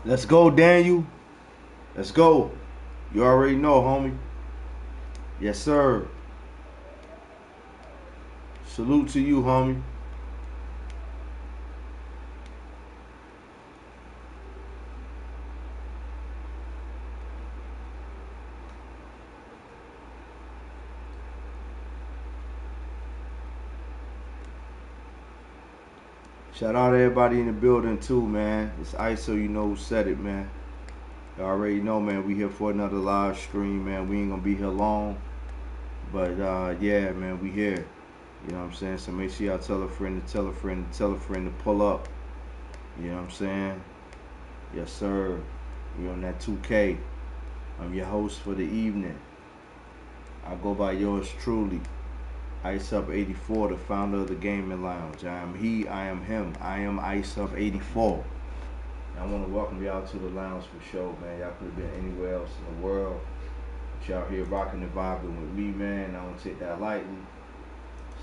Let's go, Daniel. Let's go. You already know, homie. Yes, sir. Salute to you, homie. Shout out to everybody in the building too, man. It's Ice, so you know who said it, man. You already know, man. We here for another live stream, man. We ain't gonna be here long, but yeah, man, we here. You know what I'm saying? So make sure y'all tell a friend to tell a friend to tell a friend to pull up. You know what I'm saying? Yes, sir. We on that 2K. I'm your host for the evening. I go by yours truly, Iceup84, the founder of the gaming lounge. I am he, I am him. I am Iceup84. I want to welcome y'all to the lounge for sure, man. Y'all could have been anywhere else in the world, but y'all here rocking and vibing with me, man. I don't take that lightly.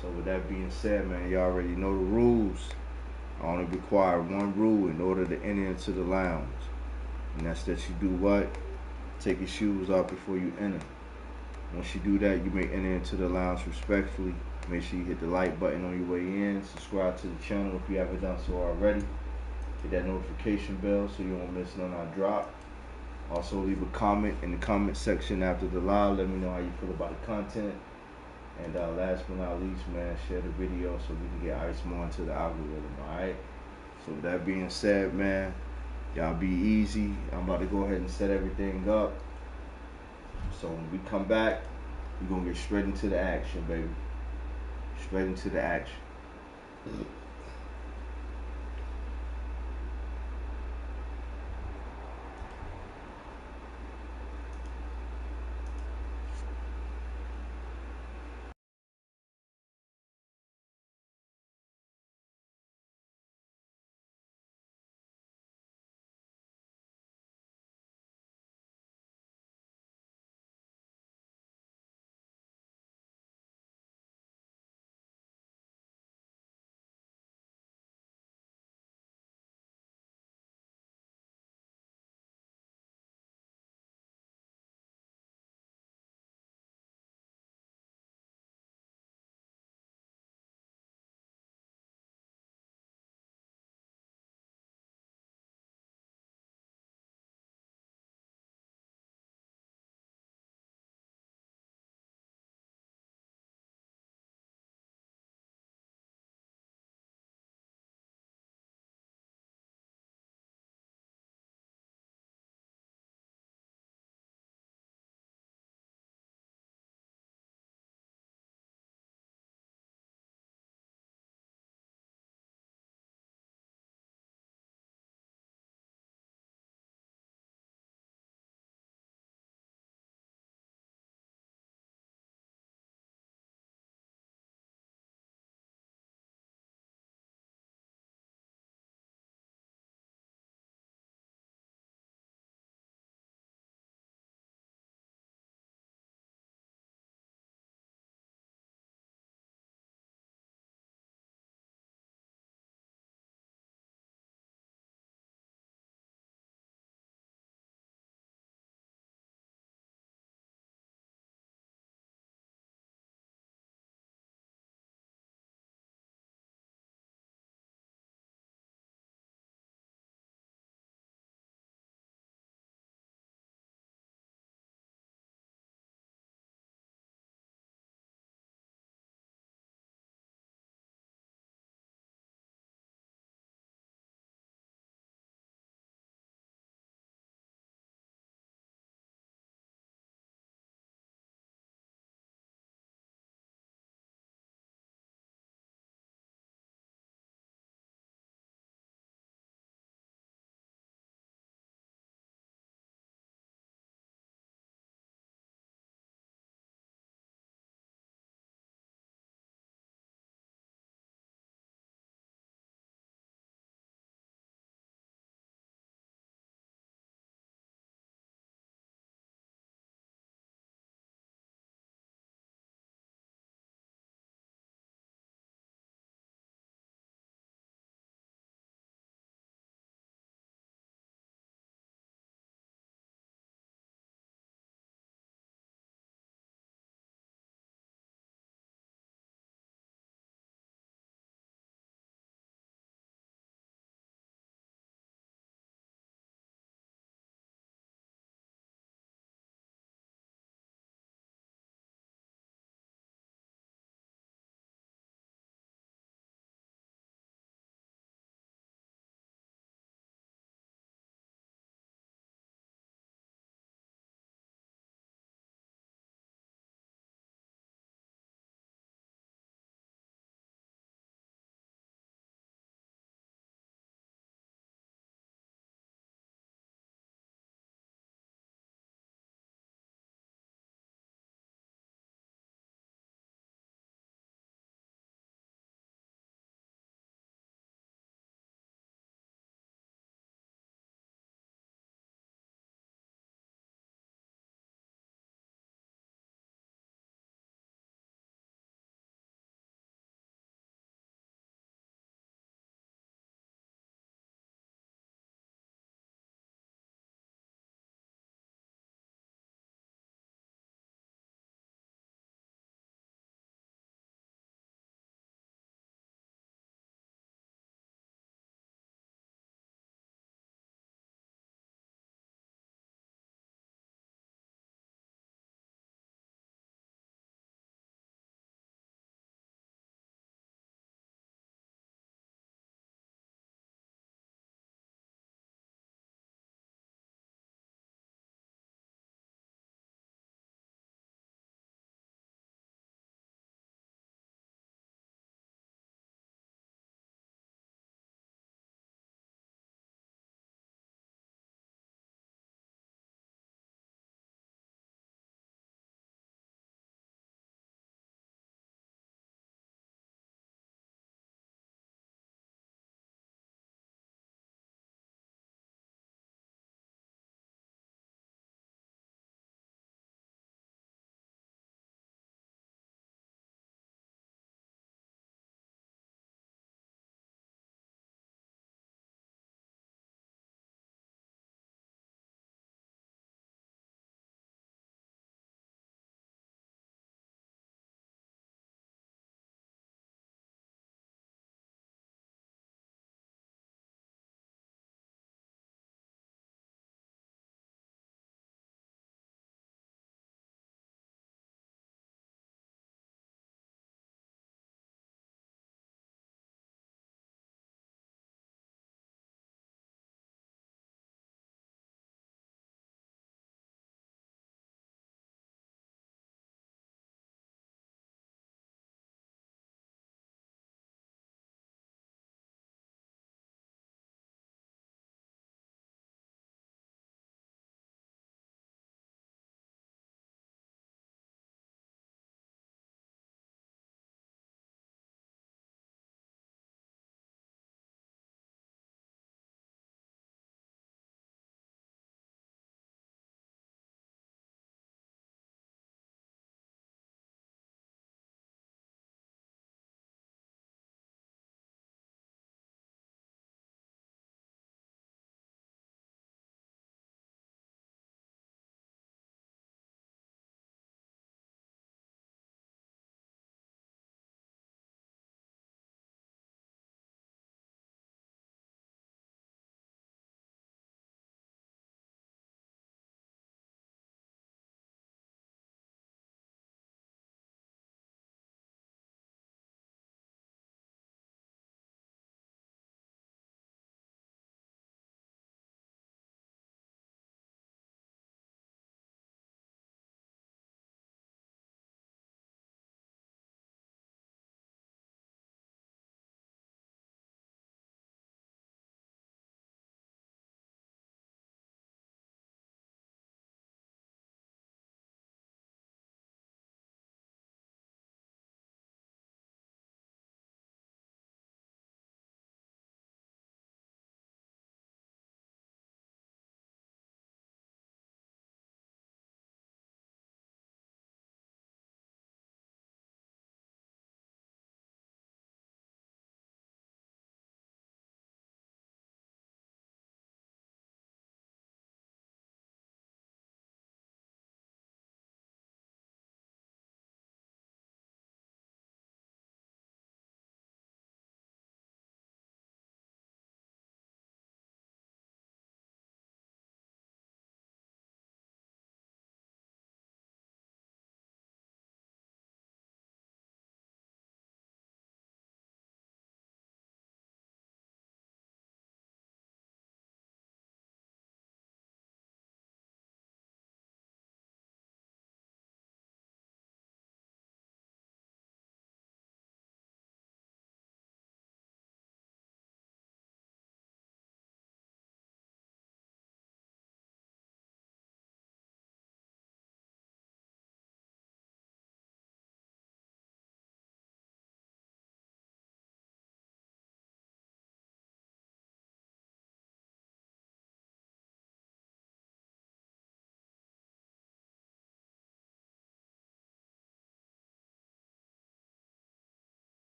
So with that being said, man, y'all already know the rules. I only require one rule in order to enter into the lounge, and that's that you do what? Take your shoes off before you enter. Once you do that, you may enter into the lounge respectfully. Make sure you hit the like button on your way in. Subscribe to the channel if you haven't done so already. Hit that notification bell so you won't miss none I drop. Also, leave a comment in the comment section after the live. Let me know how you feel about the content. And last but not least, man, share the video so we can get Ice more into the algorithm, alright? So with that being said, man, y'all be easy. I'm about to go ahead and set everything up. So when we come back, we're going to get straight into the action, baby. Straight into the action.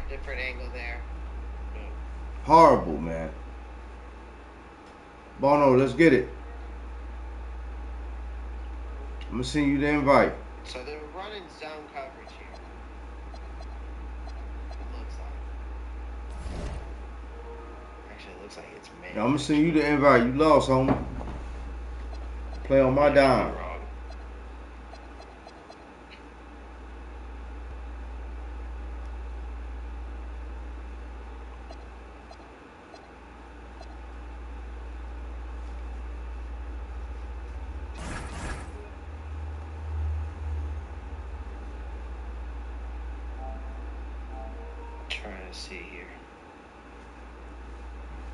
Different angle there. Horrible, man. Bono, let's get it. I'm gonna send you the invite. So they're running zone coverage here. It looks like. Actually, it looks like it's man. Now, I'm gonna send you the invite. You lost, homie. Play on my dime. Trying to see here.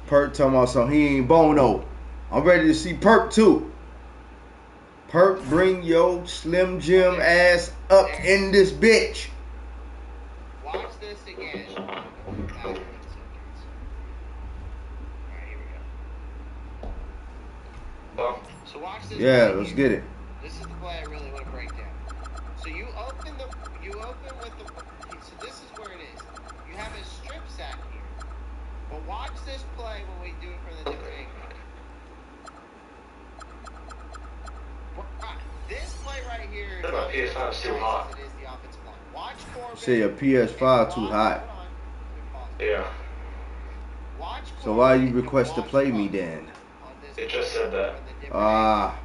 Perk talking about something. He ain't Bono. I'm ready to see Perk too. Perk, bring your Slim Jim ass up in this bitch. Watch this again. Alright, here we go. So watch this. Yeah, let's get it. This is the play I really want to break down. So you open with the. So this is where it is. You have a strip sack here. But watch this play when we do it from the different angle. This play right here is my PS5 is too hot. It is the offensive line. Watch Corbin. Say your PS5 too hot. Yeah. Watch So why you request to play me then? It just said that. Ah.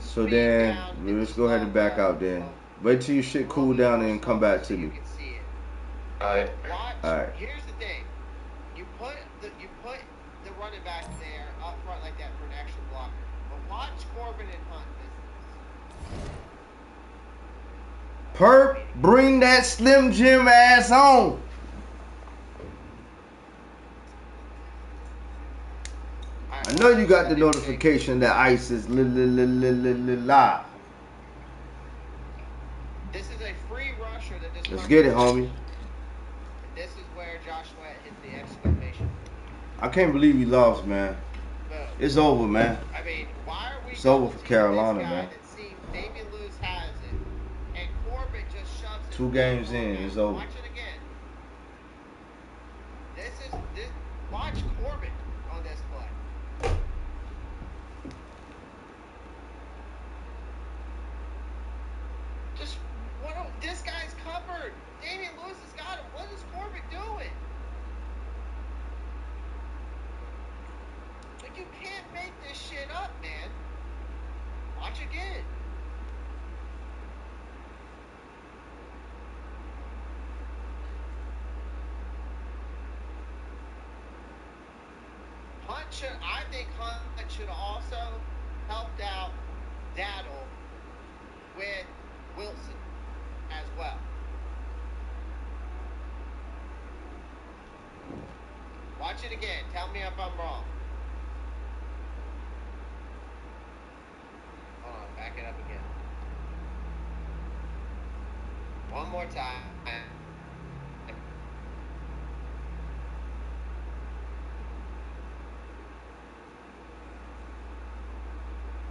So then, let's go ahead and back out then. Wait till your shit cool down and come back to me. Alright. Alright. Here's the thing. You put the running back there up front like that for an extra blocker. But watch Corbin and Hunt. Perp, bring that Slim Jim ass on. I know you got the notification that Ice is live. This is a free rusher that just. Let's get it, homie. This is where Josh Sweat hit the exclamation. I can't believe we lost, man. It's over, man. I mean, why are we? It's over for Carolina, man. Damian Lewis has it, and Corbin just shoves it. 2 games in, it's over. Watch it again. Watch Corbin on this play. Just this guy's covered. Damian Lewis has got him. What is Corbin doing? Like, you can't make this shit up, man. Watch again. I think Hunt should have also helped out Daddle with Wilson as well. Watch it again. Tell me if I'm wrong. Hold on. Back it up again. One more time.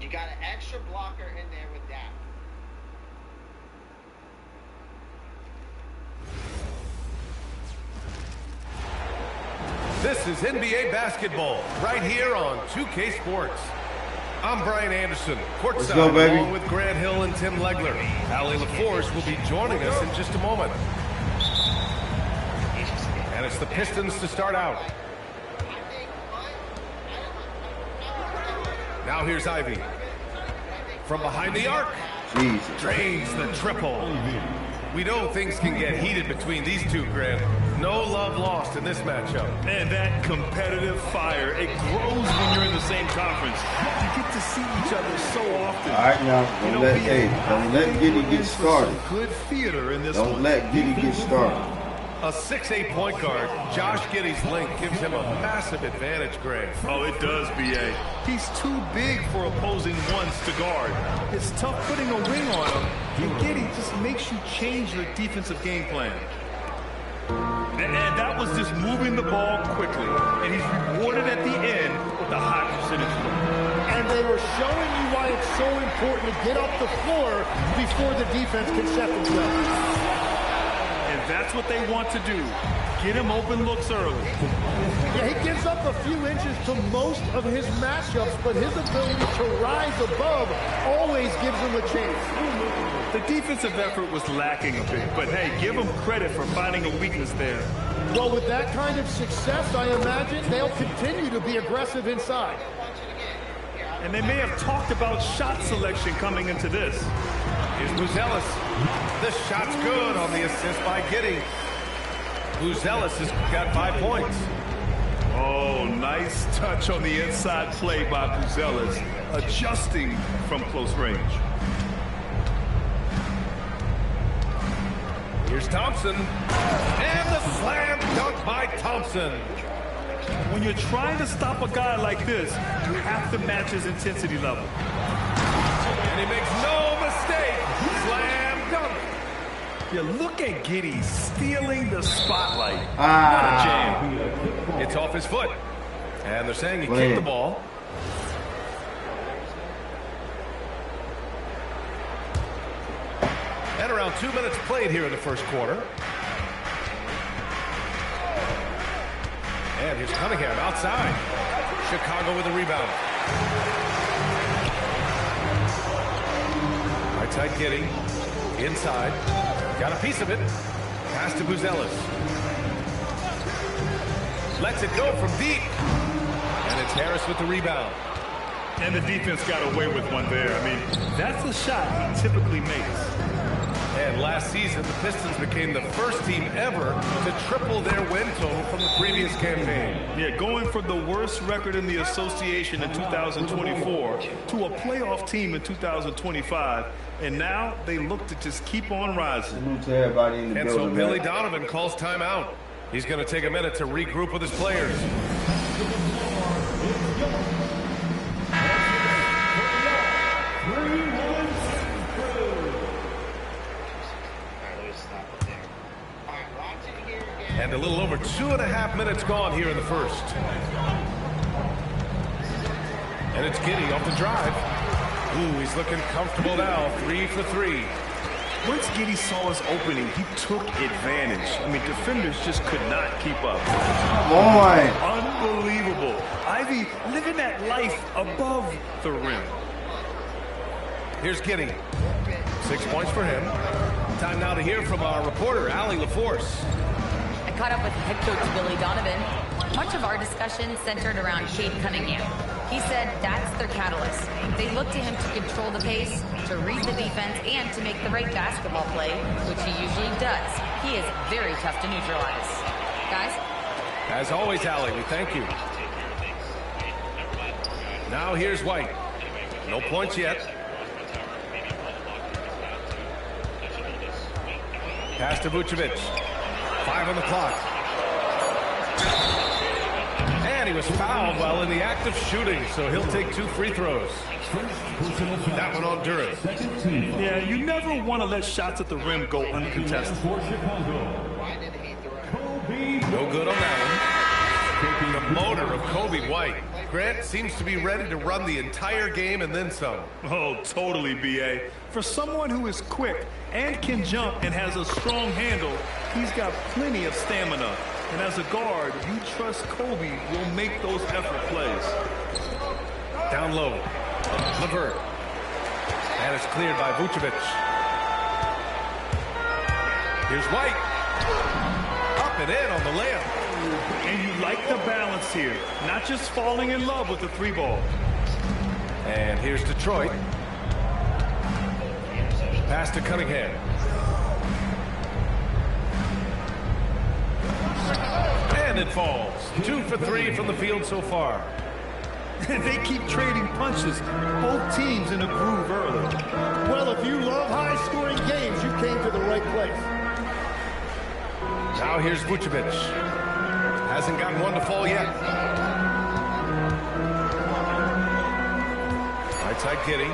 You got an extra blocker in there with that. This is NBA basketball right here on 2K Sports. I'm Brian Anderson, courtside along with Grant Hill and Tim Legler. Iceup84's will be joining us in just a moment. And it's the Pistons to start out. Now here's Ivy. From behind the arc. Jesus. Drains the triple. We know things can get heated between these two, Grant. No love lost in this matchup. And that competitive fire, it grows when you're in the same conference. You get to see each other so often. All right, now, don't let Giddy get started. Good theater in this Don't let Giddy get started. A 6'8" point guard, Josh Giddey's length gives him a massive advantage, Grant. Oh, it does, B.A. He's too big for opposing ones to guard. It's tough putting a wing on him, and Giddey just makes you change your defensive game plan. And that was just moving the ball quickly, and he's rewarded at the end with a high percentage. And they were showing you why it's so important to get off the floor before the defense can set themselves. And that's what they want to do. Get him open looks early. Yeah, he gives up a few inches to most of his matchups, but his ability to rise above always gives him a chance. The defensive effort was lacking a bit, but hey, give him credit for finding a weakness there. Well, with that kind of success, I imagine they'll continue to be aggressive inside. And they may have talked about shot selection coming into this. Here's Buzelis. The shot's good on the assist by Giddey. Buzelis has got 5 points. Oh, nice touch on the inside play by Buzelis, adjusting from close range. Here's Thompson. And the slam dunk by Thompson. When you're trying to stop a guy like this, you have to match his intensity level. And he makes no mistake. Slam dunk. Yeah, look at Giddey stealing the spotlight. What a jam. It's off his foot. And they're saying he kicked the ball. And around 2 minutes played here in the first quarter. And here's Cunningham outside. Chicago with a rebound. Right side Giddey. Inside. Got a piece of it. Pass to Buzelis. Lets it go from deep. And it's Harris with the rebound. And the defense got away with one there. I mean, that's a shot he typically makes. And last season, the Pistons became the first team ever to triple their win total from the previous campaign. Yeah, going from the worst record in the association in 2024 to a playoff team in 2025. And now they look to just keep on rising. And so Billy Donovan calls timeout. He's going to take a minute to regroup with his players. And a little over 2.5 minutes gone here in the first. And it's Giddey off the drive. Ooh, he's looking comfortable now. 3 for 3. Once Giddey saw his opening, he took advantage. I mean, defenders just could not keep up. Come on. Unbelievable. Ivy living that life above the rim. Here's Giddey. 6 points for him. Time now to hear from our reporter, Iceup84's. I caught up with head coach Billy Donovan. Much of our discussion centered around Cade Cunningham. He said that's their catalyst. They look to him to control the pace, to read the defense, and to make the right basketball play, which he usually does. He is very tough to neutralize. Guys? As always, Allie, we thank you. Now here's White. No points yet. Pass to Vucevic. 5 on the clock. And he was fouled while in the act of shooting, so he'll take 2 free throws. That one on Duran. Yeah, you never want to let shots at the rim go uncontested. No good on that one. The motor of Kobe White. Grant seems to be ready to run the entire game and then some. Oh, totally, B.A. For someone who is quick and can jump and has a strong handle, he's got plenty of stamina. And as a guard, you trust Kobe will make those effort plays. Down low. LeVert. And it's cleared by Vucevic. Here's White. Up and in on the layup. And you like the balance here. Not just falling in love with the 3-ball. And here's Detroit. Pass to Cunningham. And it falls. 2 for 3 from the field so far. They keep trading punches. Both teams in a groove early. Well, if you love high-scoring games, you came to the right place. Now here's Vucevic. Hasn't gotten one to fall yet. Right side Giddey.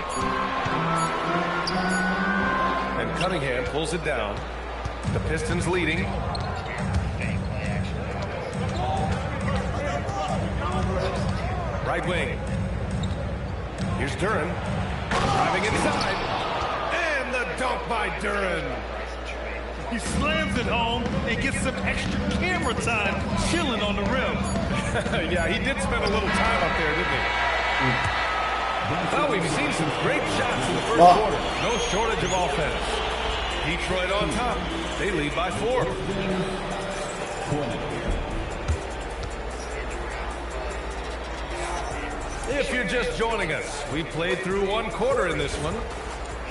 And Cunningham pulls it down. The Pistons leading. Right wing. Here's Duran. Driving inside. And the dunk by Duran. He slams it home and gets some extra camera time chilling on the rim. Yeah, he did spend a little time up there, didn't he? Well, we've seen some great shots in the first quarter. No shortage of offense. Detroit on top. They lead by 4. If you're just joining us, we played through 1 quarter in this one.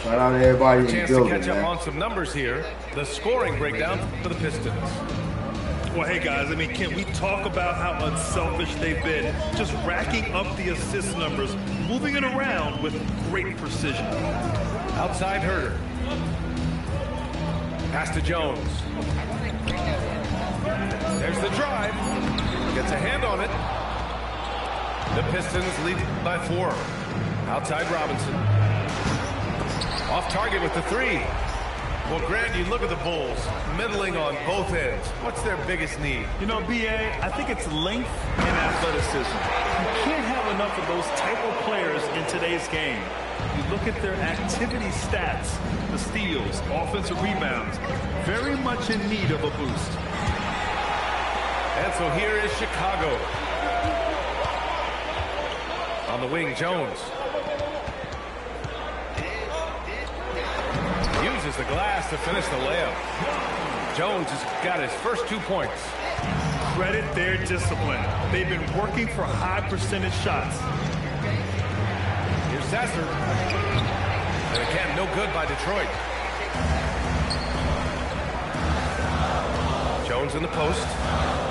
Shout out to everybody in the Chance building, to catch man. up on some numbers here. The scoring breakdown for the Pistons. Well, hey, guys, I mean, can we talk about how unselfish they've been? Just racking up the assist numbers, moving it around with great precision. Outside Herter. Pass to Jones. There's the drive. Gets a hand on it. The Pistons lead by 4. Outside Robinson. Off target with the 3. Well, Grant, you look at the Bulls, middling on both ends. What's their biggest need? You know, B.A., I think it's length and athleticism. You can't have enough of those type of players in today's game. You look at their activity stats, the steals, offensive rebounds, very much in need of a boost. And so here is Chicago. On the wing, Jones. Uses the glass to finish the layup. Jones has got his first 2 points. Credit their discipline. They've been working for high percentage shots. Here's Sasser. And again, no good by Detroit. Jones in the post.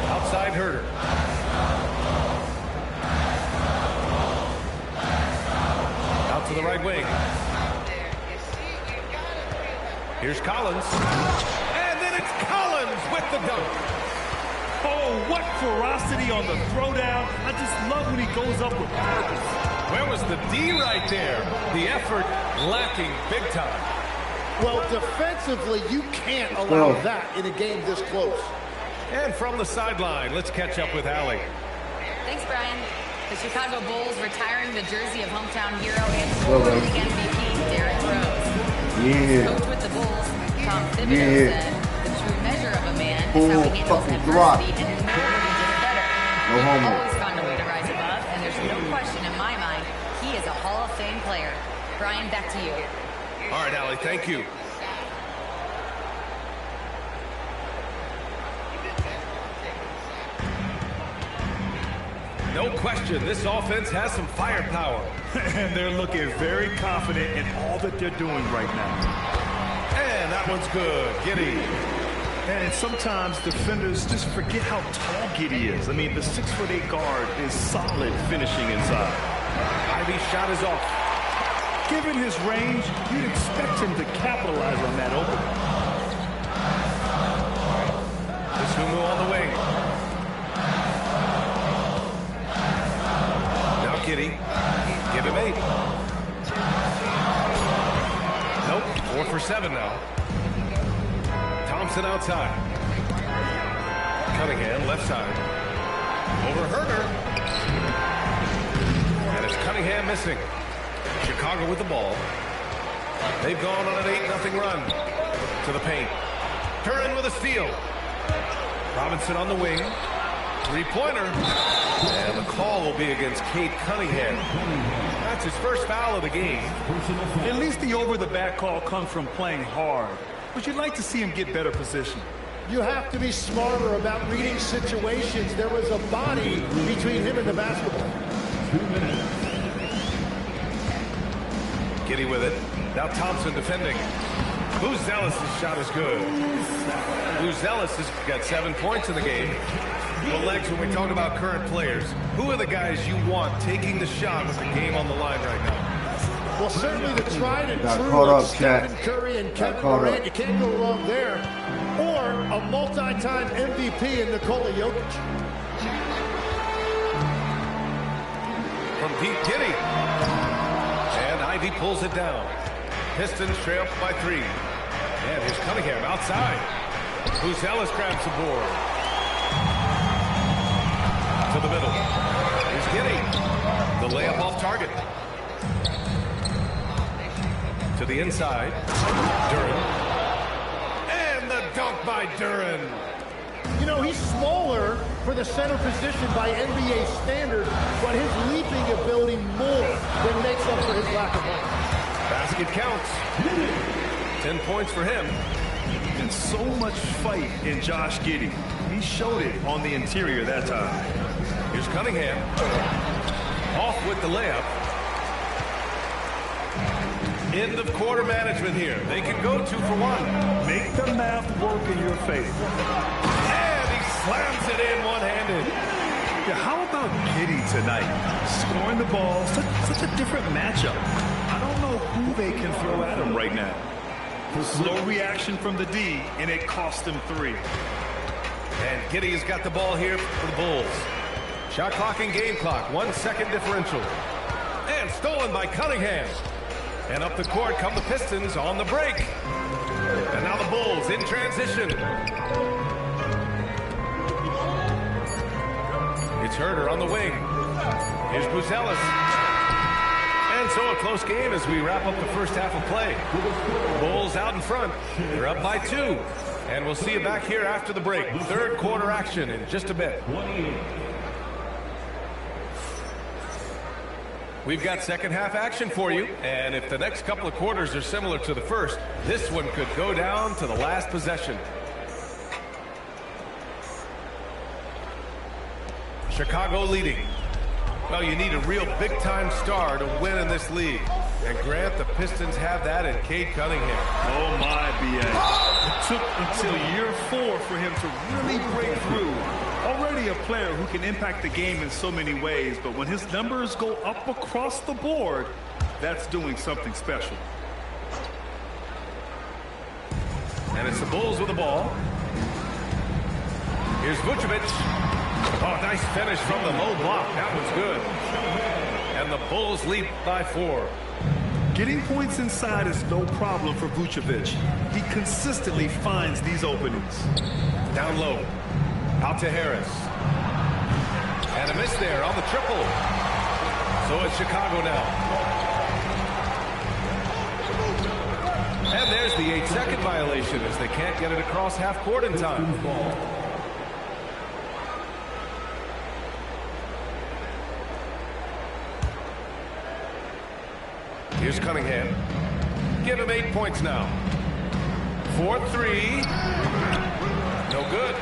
Outside Herter. Out to the right wing. Here's Collins. And then it's Collins with the dunk. Oh, what ferocity on the throwdown. I just love when he goes up with purpose. Where was the D right there? The effort lacking big time. Well, defensively, you can't allow that in a game this close. And from the sideline, let's catch up with Allie. Thanks, Brian. The Chicago Bulls retiring the jersey of hometown hero and former league MVP, Derrick Rose. Coach with the Bulls, Tom Thibodeau said, the true measure of a man is how he handles adversity, and nobody did it better. He's always found a way to rise above, and there's no question in my mind, he is a Hall of Fame player. Brian, back to you. All right, Allie, thank you. No question, this offense has some firepower. And they're looking very confident in all that they're doing right now. And that one's good. Giddey. And sometimes defenders just forget how tall Giddey is. I mean, the 6'8" guard is solid finishing inside. Ivy's shot is off. Given his range, you'd expect him to capitalize on that opening. Sumu on the wing. Now Giddey. Give him 8. Nope. 4 for 7 now. Thompson outside. Cunningham left side. Over Herter. And it's Cunningham missing. Chicago with the ball. They've gone on an 8-0 run to the paint. Curran with a steal. Robinson on the wing. 3-pointer. And the call will be against Cade Cunningham. That's his first foul of the game. At least the over-the-back call comes from playing hard. But you'd like to see him get better position. You have to be smarter about reading situations. There was a body between him and the basketball. 2 minutes. Giddey with it. Now Thompson defending. Buzelis' shot is good. Buzelis has got 7 points in the game. Well, Legs, when we talk about current players, who are the guys you want taking the shot with the game on the line right now? Well, certainly the tried and true caught like up, Stephen Chat. Curry and Kevin Durant. You can't go wrong there. Or a multi-time MVP in Nikola Jokic. From deep, Giddey. And Ivy pulls it down. Pistons trail by 3. And here's Cunningham outside. Buzelis grabs the board. To the middle. Here's Giddey. The layup off target. To the inside. Durant. And the dunk by Duran. You know, he's smaller for the center position by NBA standards, but his leaping ability more than makes up for his lack of height. Basket counts. 10 points for him. And so much fight in Josh Giddey. He showed it on the interior that time. Here's Cunningham. Off with the layup. End of quarter management here. They can go 2 for 1. Make the math work in your favor. And he slams it in one-handed. Yeah, how about Giddey tonight? Scoring the ball, such a different matchup. I don't know who they can throw at him right now. Slow reaction from the D, and it cost him 3. And Giddey has got the ball here for the Bulls. Shot clock and game clock, 1 second differential. And stolen by Cunningham. And up the court come the Pistons on the break. And now the Bulls in transition. It's Herter on the wing. Here's Buzelis. And so a close game as we wrap up the first half of play. Bulls out in front. They're up by 2. And we'll see you back here after the break. Third quarter action in just a bit. We've got second half action for you. And if the next couple of quarters are similar to the first, this one could go down to the last possession. Chicago leading. Well, you need a real big-time star to win in this league. And Grant, the Pistons have that in Cade Cunningham. Oh, my, B.A. It took until year 4 for him to really break through. Already a player who can impact the game in so many ways, but when his numbers go up across the board, that's doing something special. And it's the Bulls with the ball. Here's Vucevic. Oh, nice finish from the low block. That was good. And the Bulls lead by 4. Getting points inside is no problem for Vucevic. He consistently finds these openings. Down low. Out to Harris. And a miss there on the triple. So it's Chicago now. And there's the 8-second violation as they can't get it across half court in time. Here's Cunningham. Give him 8 points now. 4-3. No good.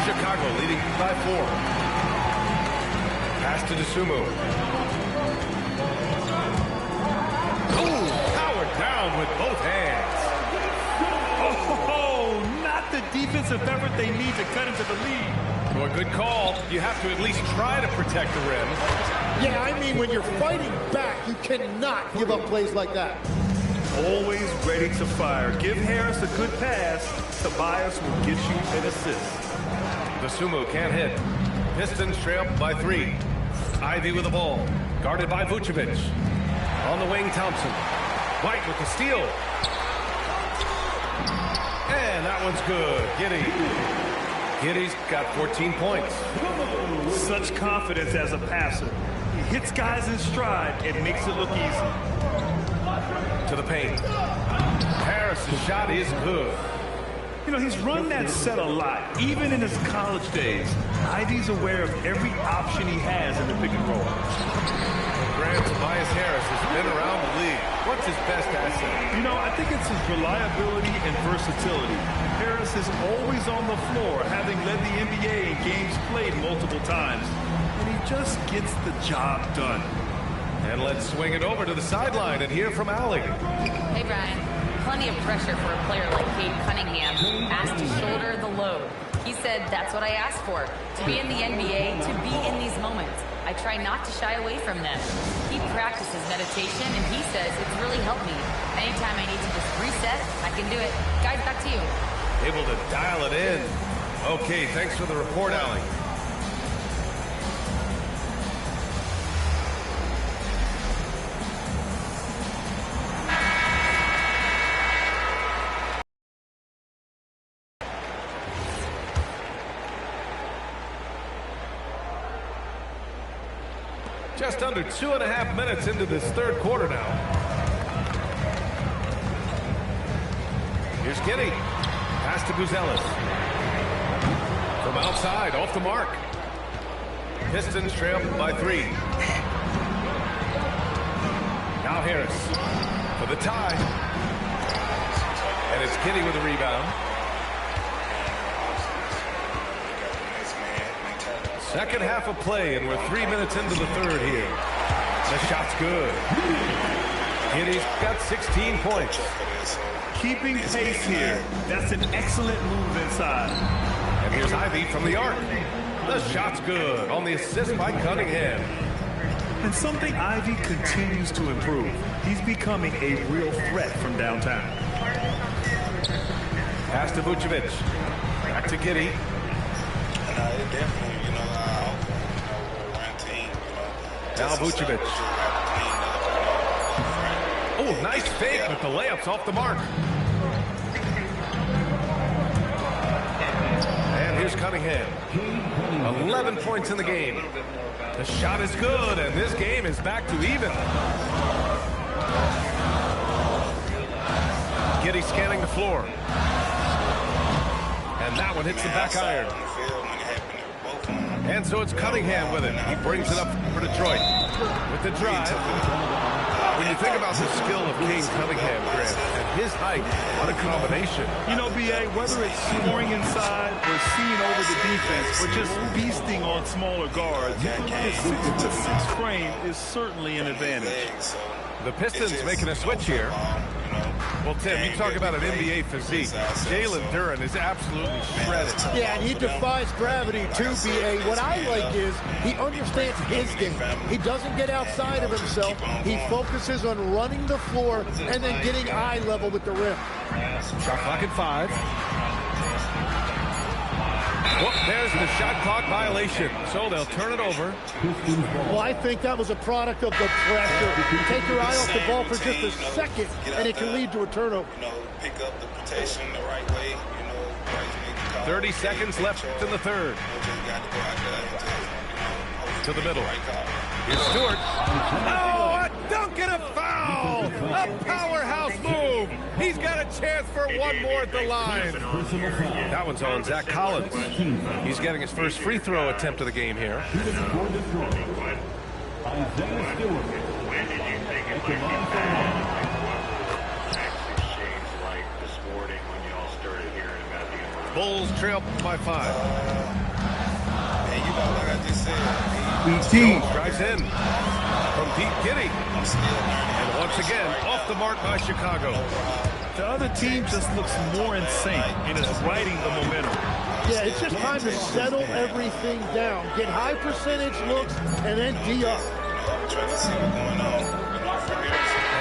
Chicago leading by 4. Pass to DeSumo. Oh, powered down with both hands. Oh, not the defensive effort they need to cut into the lead. Well, good call. You have to at least try to protect the rim. Yeah, I mean, when you're fighting back, you cannot give up plays like that. Always ready to fire. Give Harris a good pass. Tobias will get you an assist. The Sumo can't hit. Pistons trail by 3. Ivy with the ball. Guarded by Vucevic. On the wing, Thompson. White with the steal. And that one's good. Giddey's got 14 points. Such confidence as a passer. He hits guys in stride and makes it look easy. To the paint. Harris's shot is good. You know, he's run that set a lot, even in his college days. Ivy's aware of every option he has in the pick and roll. Grant, Tobias Harris has been around the league. What's his best asset? You know, I think it's his reliability and versatility. Harris is always on the floor, having led the NBA in games played multiple times. And he just gets the job done. And let's swing it over to the sideline and hear from Allie. Hey, Brian. Plenty of pressure for a player like Cade Cunningham, asked to shoulder the load. He said, that's what I asked for, to be in the NBA, to be in these moments. I try not to shy away from them. He practices meditation, and he says it's really helped me. Anytime I need to just reset, I can do it. Guys, back to you. Able to dial it in. Okay, thanks for the report, Allie. Just under 2.5 minutes into this third quarter now. Here's Giddey. Pass to Buzelis. From outside, off the mark. Pistons trail by 3. Now Harris for the tie. And it's Kitty with a rebound. Second half of play, and we're 3 minutes into the third here. The shot's good. Kitty's got 16 points. Keeping pace here. That's an excellent move inside. And here's Ivy from the arc. The shot's good on the assist by Cunningham. And something Ivy continues to improve. He's becoming a real threat from downtown. Pass to Vucevic. Back to Kitty. Now Vucevic. Oh, nice fake, but the layup's off the mark. And here's Cunningham. 11 points in the game. The shot is good, and this game is back to even. Kitty scanning the floor. And that one hits the back iron. And so it's Cunningham with it. He brings it up for Detroit. With the drive. When you think about the skill of Kane Cunningham, Grant, and his height, what a combination. You know, B.A., whether it's scoring inside or seeing over the defense or just feasting on smaller guards, his 6'6" frame is certainly an advantage. The Pistons making a switch here. Well, Tim, you talk about an NBA physique. Jalen Duren is absolutely shredded. Yeah, and he defies gravity too, B.A. What I like is he understands his game. He doesn't get outside of himself. He focuses on running the floor and then getting eye level with the rim. Shot clock at 5. Whoop, there's the shot clock violation. So they'll turn it over. Well, I think that was a product of the pressure. You take your eye off the ball for just a second, and it can lead to a turnover. Pick up the protection the right way. 30 seconds left in the third. To the middle. Here's Stewart. Oh, a dunk and a foul! A powerhouse move! He's got a chance for one more at the line. That one's on Zach Collins. He's getting his first free throw attempt of the game here. Bulls trail by 5. Like I just said, Jones drives in from Pete Kitty. And once again, off the mark by Chicago. The other team just looks more in sync and is riding the momentum. Yeah, it's just time to settle everything down. Get high percentage looks and then D up. trying to see what's going on.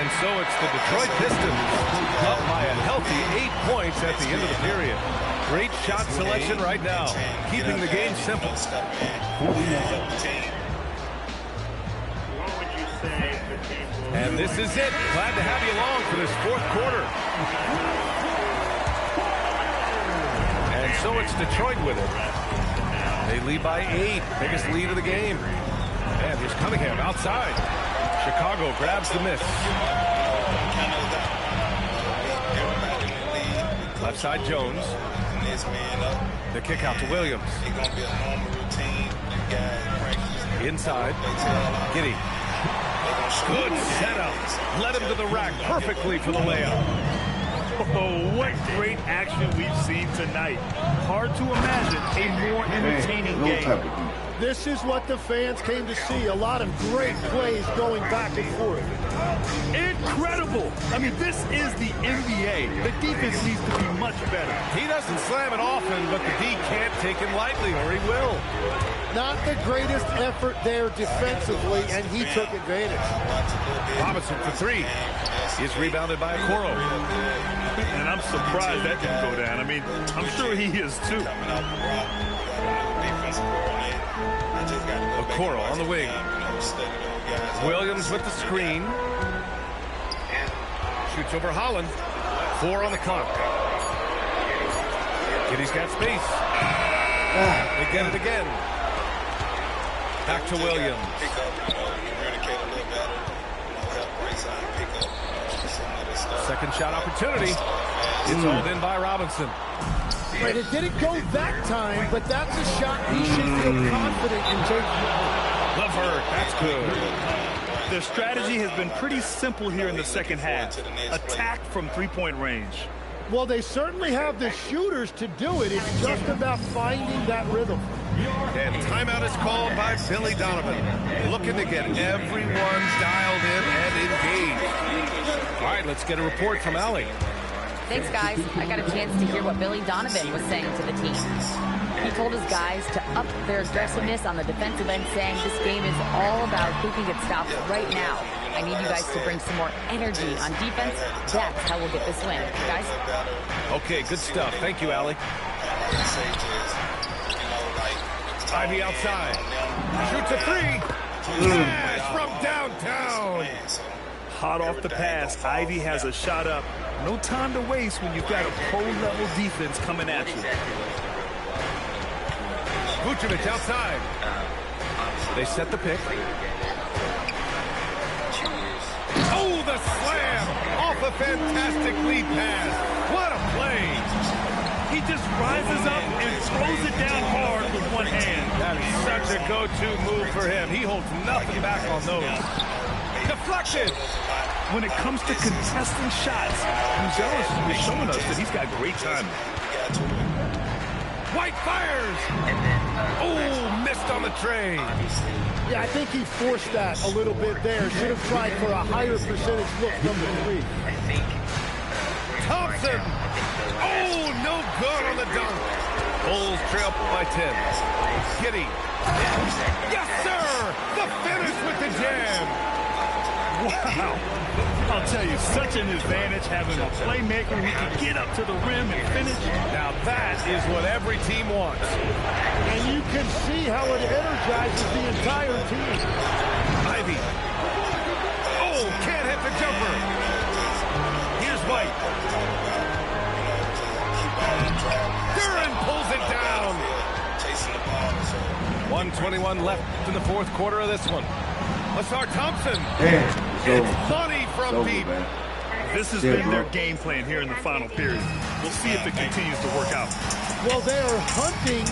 And so it's the Detroit Pistons up by a healthy 8 points at the end of the period. Great shot selection right now, keeping the game simple. And this is it. Glad to have you along for this fourth quarter. And so it's Detroit with it. They lead by 8, biggest lead of the game. And here's Cunningham outside. Chicago grabs the miss. Left side Jones. The kick out to Williams. Inside. Giddey. Good setup. Led him to the rack perfectly for the layup. Oh, what great action we've seen tonight. Hard to imagine a more entertaining game. This is what the fans came to see. A lot of great plays going back and forth. Incredible. I mean, this is the NBA. The defense needs to be much better. He doesn't slam it often, but the D can't take him lightly, or he will. Not the greatest effort there defensively, and he took advantage. Robinson for 3. He's rebounded by Okoro. And I'm surprised that didn't go down. I mean, I'm sure he is too. Okoro on the wing. Williams with the screen. Shoots over Holland. 4 on the clock. Giddey's got space. They get it again. Back to Williams. Second shot opportunity. It's hauled in by Robinson. Right, it didn't go that time, but that's a shot he should feel confident in taking. Levert, that's good. Their strategy has been pretty simple here in the second half. Attack from three-point range. Well, they certainly have the shooters to do it. It's just about finding that rhythm. And timeout is called by Billy Donovan, looking to get everyone dialed in and engaged. All right, let's get a report from Allie. Thanks, guys. I got a chance to hear what Billy Donovan was saying to the team. He told his guys to up their aggressiveness on the defensive end, saying this game is all about who can get stops right now. I need you guys to bring some more energy on defense. That's how we'll get this win. Guys? Okay, good stuff. Thank you, Allie. Ivy outside. Shoots a three. Yes, from downtown. Hot off the pass, Ivy has a shot up. No time to waste when you've got a pro-level defense coming at you. Vucevic outside. They set the pick. Oh, the slam off a fantastic lead pass. What a play. He just rises up and throws it down hard with one hand. That is such a go-to move for him. He holds nothing back on those. Deflected. When it comes to contesting shots, Muzelis is showing us that he's got great timing. White fires. Oh, missed on the tray. Yeah, I think he forced that a little bit there. Should have tried for a higher percentage look from the three. Thompson. Oh, no good on the dunk. Bulls trail by 10. Giddy. Yes, sir. The finish with the jam. Wow. I'll tell you, such an advantage having a playmaker who can get up to the rim and finish. Now that is what every team wants. And you can see how it energizes the entire team. Ivy. Oh, can't hit the jumper. Here's White. Duran pulls it down. 1:21 left in the fourth quarter of this one. Lasar Thompson. Damn. It's funny from deep. This has been their game plan here in the final period. We'll see if it continues to work out. Well, they are hunting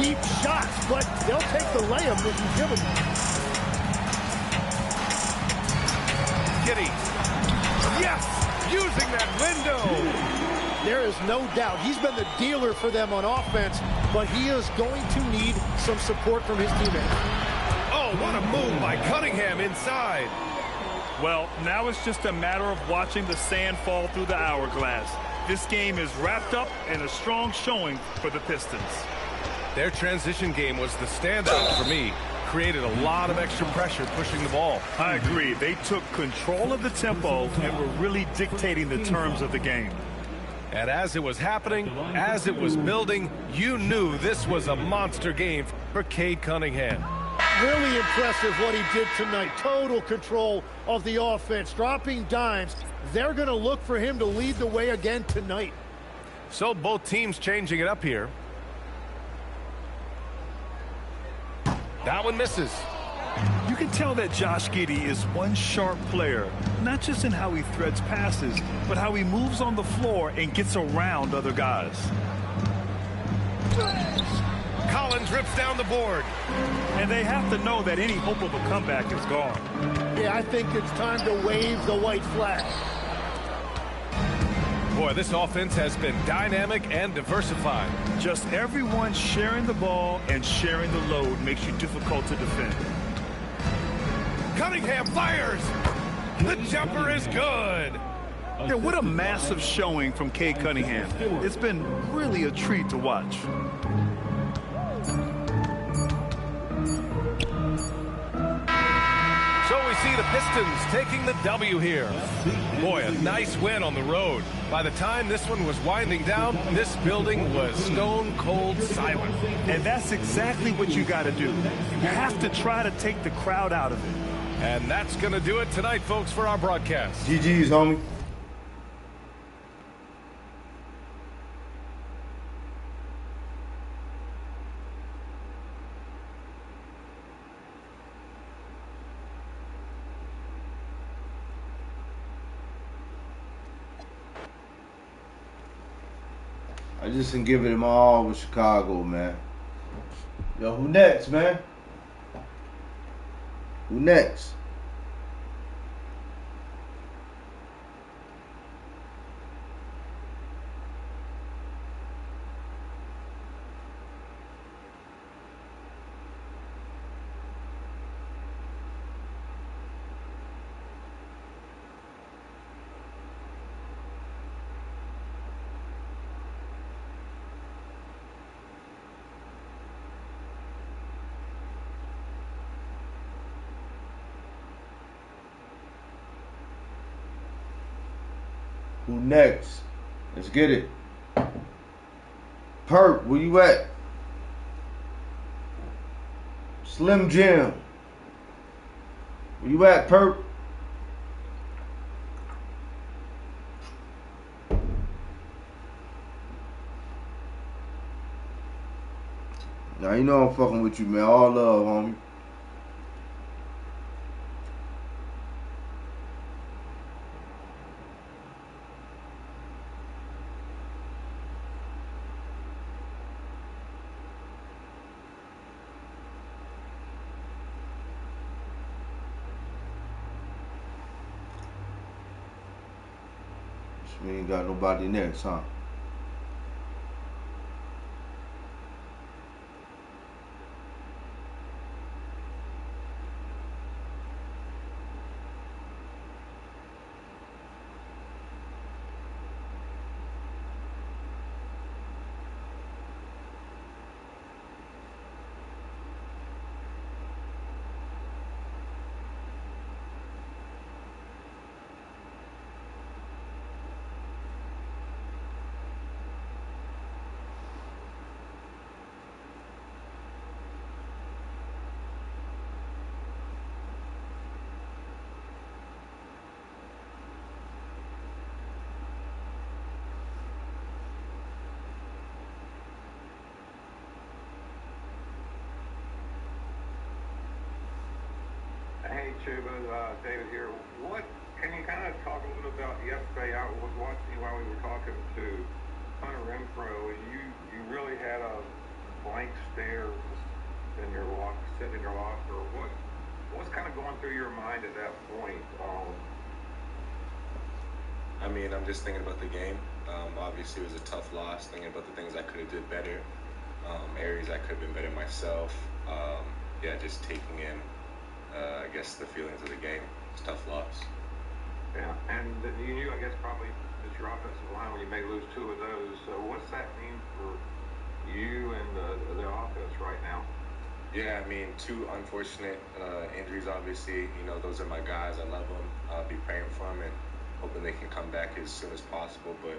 deep shots, but they'll take the layup if you give them. Giddy. Yes, using that window. There is no doubt. He's been the dealer for them on offense, but he is going to need some support from his teammates. Oh, what a move by Cunningham inside. Well, now it's just a matter of watching the sand fall through the hourglass. This game is wrapped up in a strong showing for the Pistons. Their transition game was the standout for me. Created a lot of extra pressure pushing the ball. I agree. They took control of the tempo and were really dictating the terms of the game. And as it was happening, as it was building, you knew this was a monster game for Cade Cunningham. Really impressive what he did tonight. Total control of the offense, dropping dimes. They're going to look for him to lead the way again tonight. So both teams changing it up here. That one misses. You can tell that Josh Giddey is one sharp player, not just in how he threads passes, but how he moves on the floor and gets around other guys. Collins rips down the board. And they have to know that any hope of a comeback is gone. Yeah, I think it's time to wave the white flag. Boy, this offense has been dynamic and diversified. Just everyone sharing the ball and sharing the load makes you difficult to defend. Cunningham fires. The jumper is good. Yeah, what a massive showing from Cade Cunningham. It's been really a treat to watch. So we see the Pistons taking the W here. Boy, a nice win on the road. By the time this one was winding down, this building was stone cold silent. And that's exactly what you got to do. You have to try to take the crowd out of it. And that's going to do it tonight, folks, for our broadcast. GG's, homie. I just can give it my all with Chicago, man. Yo, who next, man? Who next? Who next? Let's get it. Perp, where you at? Slim Jim. Where you at, Perp? Now you know I'm fucking with you, man. All love, homie. We ain't got nobody next, huh? Hey, Chuba, David here. What can you kind of talk a little about yesterday? I was watching you while we were talking to Hunter Renfro, and you really had a blank stare in your sitting in your locker. What's kind of going through your mind at that point? I mean, I'm just thinking about the game. Obviously, it was a tough loss. Thinking about the things I could have did better, areas I could have been better myself. Yeah, just taking in, I guess, the feelings of the game. It's a tough loss. Yeah, and you knew, I guess, probably that your offensive line, when you may lose two of those. So what's that mean for you and the offense right now? Yeah, I mean, two unfortunate injuries, obviously. You know, those are my guys. I love them. I'll be praying for them and hoping they can come back as soon as possible. But,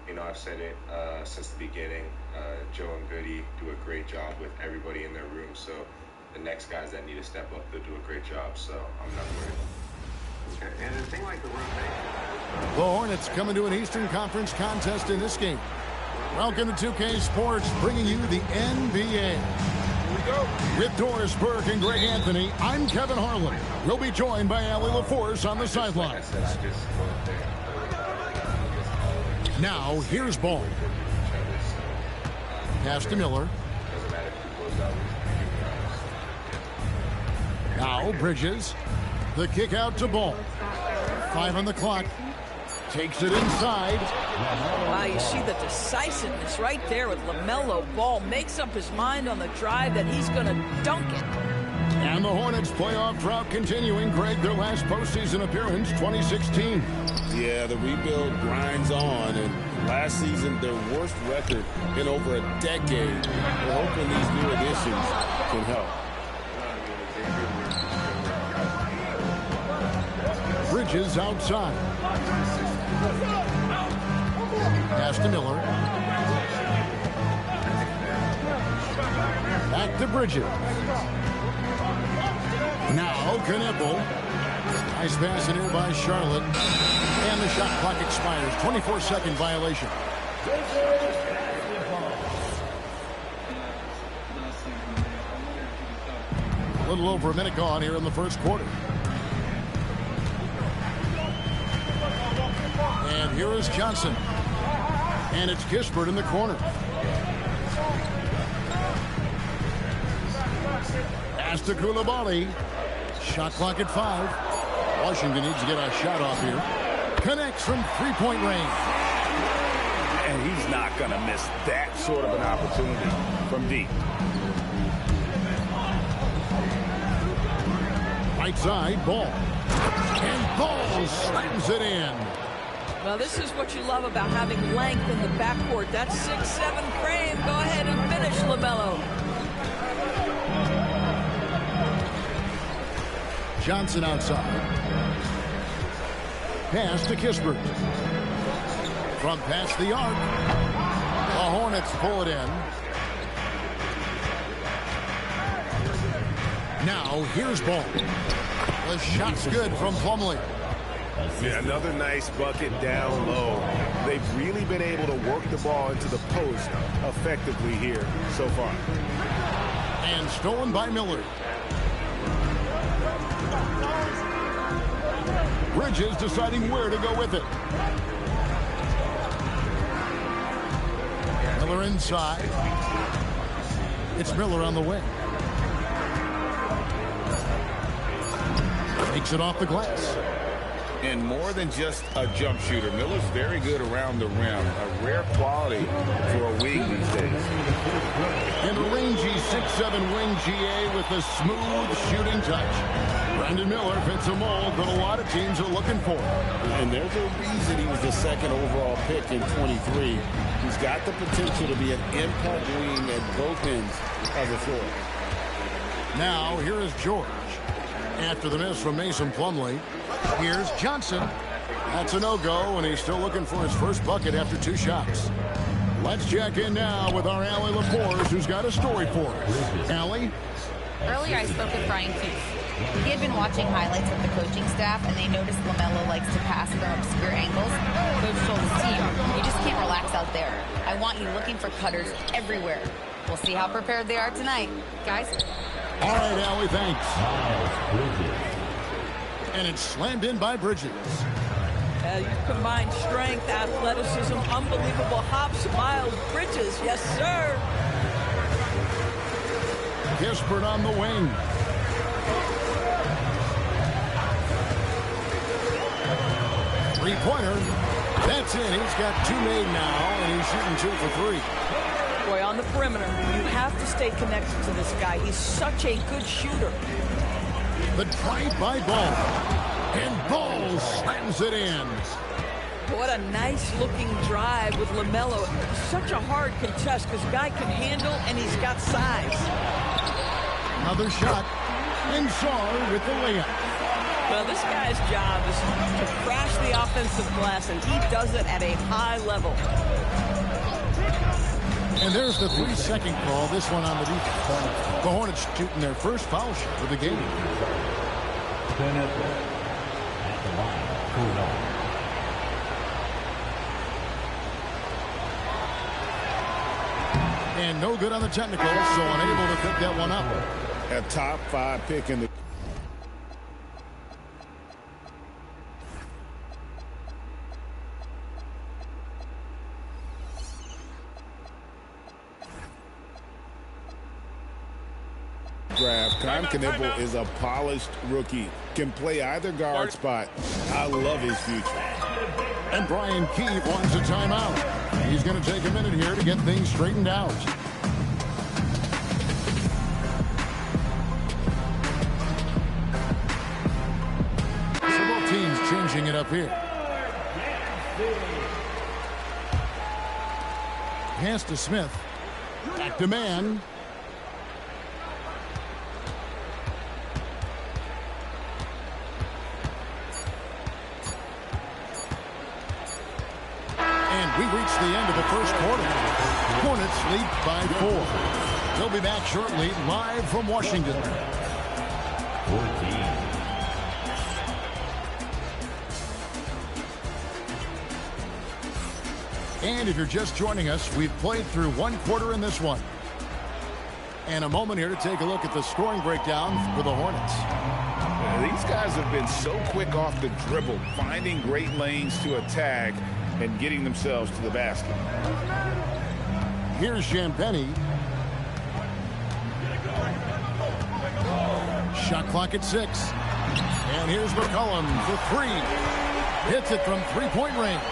you know, I've said it since the beginning. Joe and Goody do a great job with everybody in their room. So the next guys that need to step up, they'll do a great job. So I'm not worried. Okay, and it seemed like the rotation. The Hornets coming to an Eastern Conference contest in this game. Welcome to 2K Sports, bringing you the NBA. With Doris Burke and Greg Anthony, I'm Kevin Harlan. We'll be joined by Iceup84's on the sideline. Now, here's Ball. Pass to Miller. Now, Bridges. The kick out to Ball. 5 on the clock. Takes it inside. Wow, you see the decisiveness right there with LaMelo Ball. Makes up his mind on the drive that he's going to dunk it. And the Hornets playoff drought continuing. Greg, their last postseason appearance, 2016. Yeah, the rebuild grinds on. And last season, their worst record in over a decade. We're hoping these new additions can help. Bridges outside. Pass to Miller. Back to Bridges. Now Kneppel. Nice pass in here by Charlotte. And the shot clock expires. 24-second violation. A little over a minute gone here in the first quarter. And here is Johnson. And it's Kispert in the corner. Pass to Koulibaly. Shot clock at 5. Washington needs to get a shot off here. Connects from three-point range. And he's not going to miss that sort of an opportunity from deep. Right side, Ball. And Ball slams it in. Well, this is what you love about having length in the backcourt. That 6'7" frame. Go ahead and finish, LaMelo. Johnson outside. Pass to Kispert. From past the arc. The Hornets pull it in. Now, here's Ball. The shot's good from Plumlee. Yeah, another nice bucket down low. They've really been able to work the ball into the post effectively here so far. And stolen by Miller. Bridges deciding where to go with it. Miller inside. It's Miller on the wing. Takes it off the glass. And more than just a jump shooter, Miller's very good around the rim. A rare quality for a wing these days. And a rangy 6'7" wing GA with a smooth shooting touch. Brandon Miller fits a mold that a lot of teams are looking for. And there's a reason he was the second overall pick in 23. He's got the potential to be an impact wing at both ends of the floor. Now, here is George. After the miss from Mason Plumlee, here's Johnson. That's a no-go, and he's still looking for his first bucket after 2 shots. Let's check in now with our Iceup84's, who's got a story for us. Allie? Earlier, I spoke with Brian Keefe. He had been watching highlights with the coaching staff, and they noticed LaMelo likes to pass from obscure angles. Coach told his team, you just can't relax out there. I want you looking for cutters everywhere. We'll see how prepared they are tonight. Guys? All right, Allie, thanks. And it's slammed in by Bridges. You combine strength, athleticism, unbelievable hops, Miles Bridges. Yes, sir. Kispert on the wing. Three-pointer. That's in. He's got 2 made now, and he's shooting 2 for 3. Boy, on the perimeter, you have to stay connected to this guy. He's such a good shooter. The drive by Ball. And Ball slams it in. What a nice-looking drive with LaMelo. Such a hard contest because the guy can handle, and he's got size. Another shot. And Sarr with the layup. Well, this guy's job is to crash the offensive glass, and he does it at a high level. And there's the 3-second call, this one on the defense. The Hornets shooting their first foul shot of the game. And no good on the technical, so unable to pick that one up. A top 5 pick in the... draft. Knibble is a polished rookie. Can play either guard spot. I love his future. And Brian Keefe wants a timeout. He's going to take a minute here to get things straightened out. Several teams changing it up here. Pass to Smith. Back to Man. We reach the end of the first quarter. Hornets lead by 4. They'll be back shortly, live from Washington. 14. And if you're just joining us, we've played through 1 quarter in this one. And a moment here to take a look at the scoring breakdown for the Hornets. These guys have been so quick off the dribble, finding great lanes to attack. and getting themselves to the basket. Here's Champagny. Shot clock at 6. And here's McCollum for 3. Hits it from three-point range.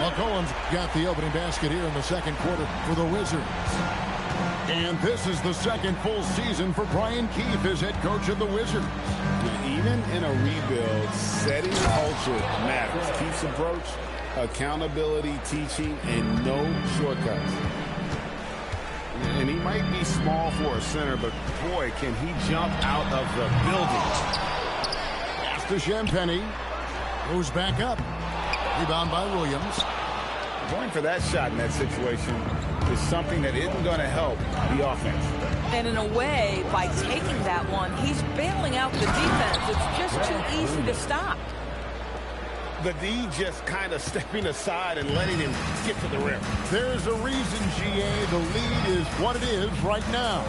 McCollum's got the opening basket here in the second quarter for the Wizards. And this is the second full season for Brian Keefe as head coach of the Wizards. Even in a rebuild, setting culture matters. Keefe's approach, accountability, teaching, and no shortcuts. And he might be small for a center, but boy, can he jump out of the building. Pass to Champagny. Goes back up. Rebound by Williams. Going for that shot in that situation is something that isn't going to help the offense. And in a way, by taking that one, he's bailing out the defense. It's just too easy to stop. The D just kind of stepping aside and letting him get to the rim. There's a reason, GA, the lead is what it is right now.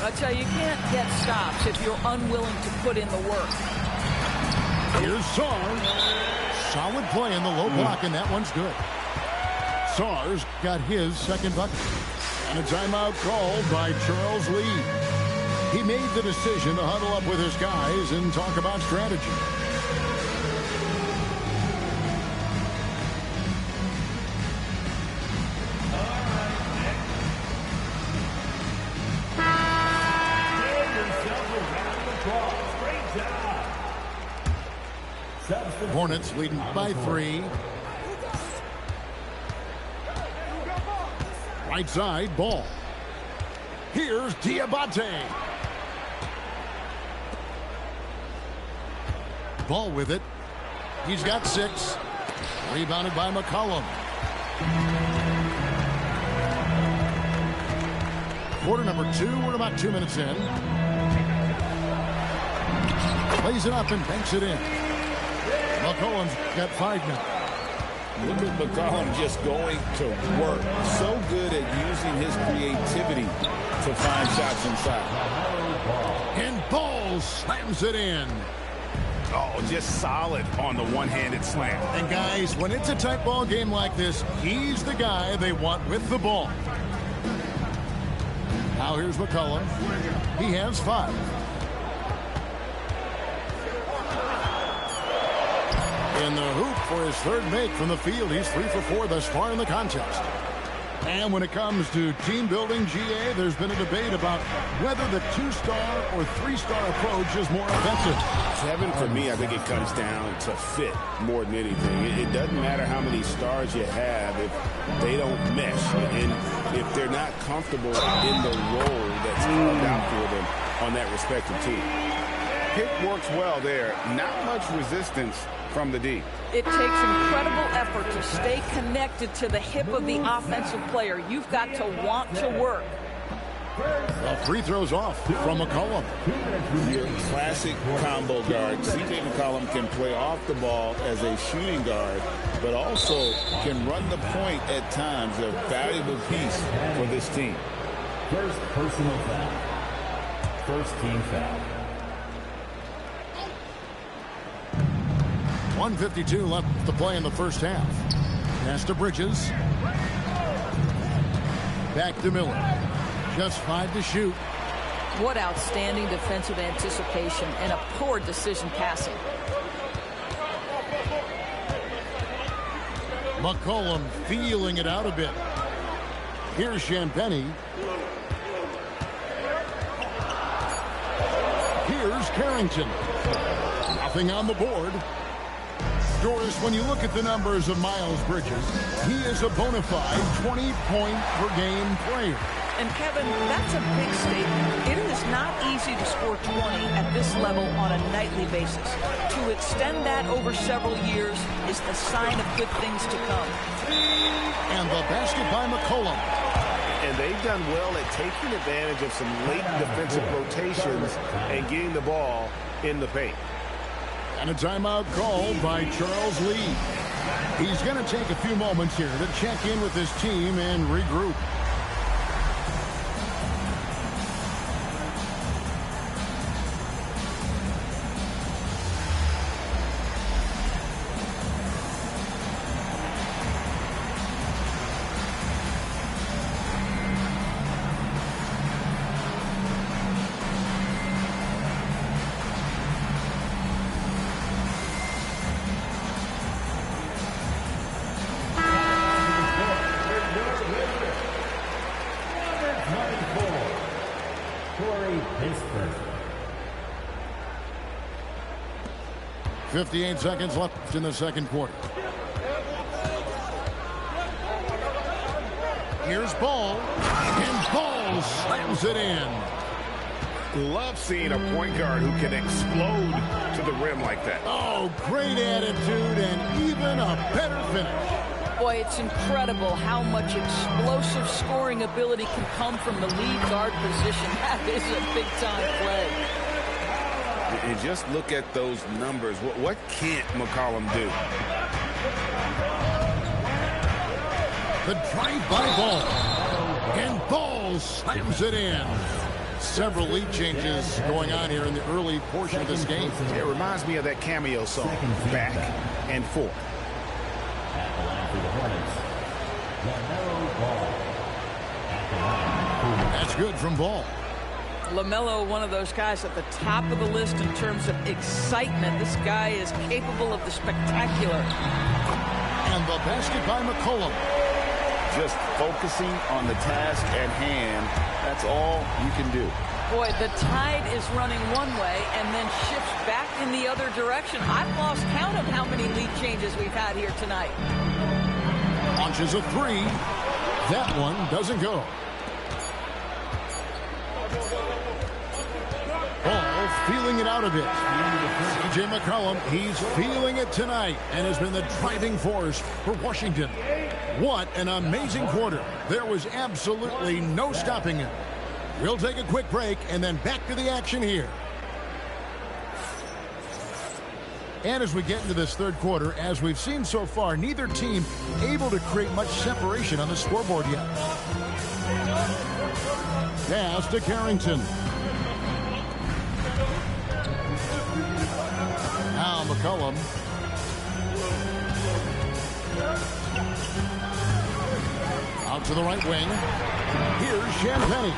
I tell you can't get stops if you're unwilling to put in the work. Here's Sars. Solid play in the low block, and that one's good. Sars got his second bucket. And a timeout called by Charles Lee. He made the decision to huddle up with his guys and talk about strategy. Hornets leading by 3. Right side, Ball. Here's Diabate. Ball with it. He's got 6. Rebounded by McCollum. Quarter number 2. We're about 2 minutes in. Plays it up and banks it in. McCollum's got 5 now. Look at McCollum just going to work. So good at using his creativity to find shots inside. And Ball slams it in. Oh, just solid on the one-handed slam. And guys, when it's a tight ball game like this, he's the guy they want with the ball. Now here's McCollum. He has 5. In the hoop for his third make from the field. He's 3 for 4 thus far in the contest. And when it comes to team building, GA, there's been a debate about whether the 2-star or 3-star approach is more effective. Kevin, for me, I think it comes down to fit more than anything. It doesn't matter how many stars you have if they don't mesh and if they're not comfortable in the role that's carved out for them on that respective team. Pick works well there. Not much resistance from the D. It takes incredible effort to stay connected to the hip of the offensive player. You've got to want to work. Well, free throws off from McCollum. Your classic combo guard. C.J. McCollum can play off the ball as a shooting guard, but also can run the point at times. A valuable piece for this team. First personal foul. First team foul. 1:52 left to play in the first half. Pass to Bridges. Back to Miller. Just 5 to shoot. What outstanding defensive anticipation and a poor decision passing. McCollum feeling it out a bit. Here's Champagny. Here's Carrington. Nothing on the board. Doris, when you look at the numbers of Miles Bridges, he is a bona fide 20-point-per-game player. And Kevin, that's a big statement. It is not easy to score 20 at this level on a nightly basis. To extend that over several years is the sign of good things to come. And the basket by McCollum. And they've done well at taking advantage of some late defensive rotations and getting the ball in the paint. And a timeout called by Charles Lee. He's going to take a few moments here to check in with his team and regroup. 58 seconds left in the second quarter. Here's Ball, and Ball slams it in. Love seeing a point guard who can explode to the rim like that. Oh, great attitude and even a better finish. Boy, it's incredible how much explosive scoring ability can come from the lead guard position. That is a big-time play. And just look at those numbers. What can't McCollum do? The drive by Ball. And Ball slams it in. Several lead changes going on here in the early portion of this game. It reminds me of that cameo song, Back and Forth. At the line for the Hornets, LaMelo Ball. That's good from Ball. LaMelo, one of those guys at the top of the list in terms of excitement. This guy is capable of the spectacular. And the basket by McCollum. Just focusing on the task at hand. That's all you can do. Boy, the tide is running one way and then shifts back in the other direction. I've lost count of how many lead changes we've had here tonight. Launches a three. That one doesn't go. Ball feeling it out a bit. C.J. McCollum, he's feeling it tonight and has been the driving force for Washington. What an amazing quarter. There was absolutely no stopping him. We'll take a quick break and then back to the action here. And as we get into this third quarter, as we've seen so far, neither team able to create much separation on the scoreboard yet. Pass to Carrington. Now McCollum. Out to the right wing. Here's Champagny.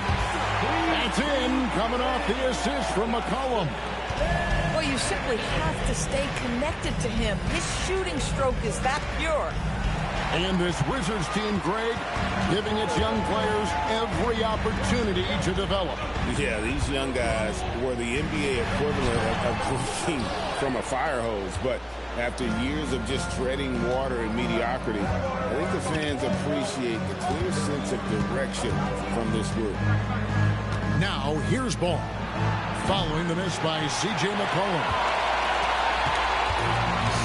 That's in, coming off the assist from McCollum. Well, you simply have to stay connected to him. His shooting stroke is that pure. And this Wizards team, Greg, giving its young players every opportunity to develop. Yeah, these young guys were the NBA equivalent of drinking from a fire hose. But after years of just treading water and mediocrity, I think the fans appreciate the clear sense of direction from this group. Now, here's Ball. Following the miss by C.J. McCollum.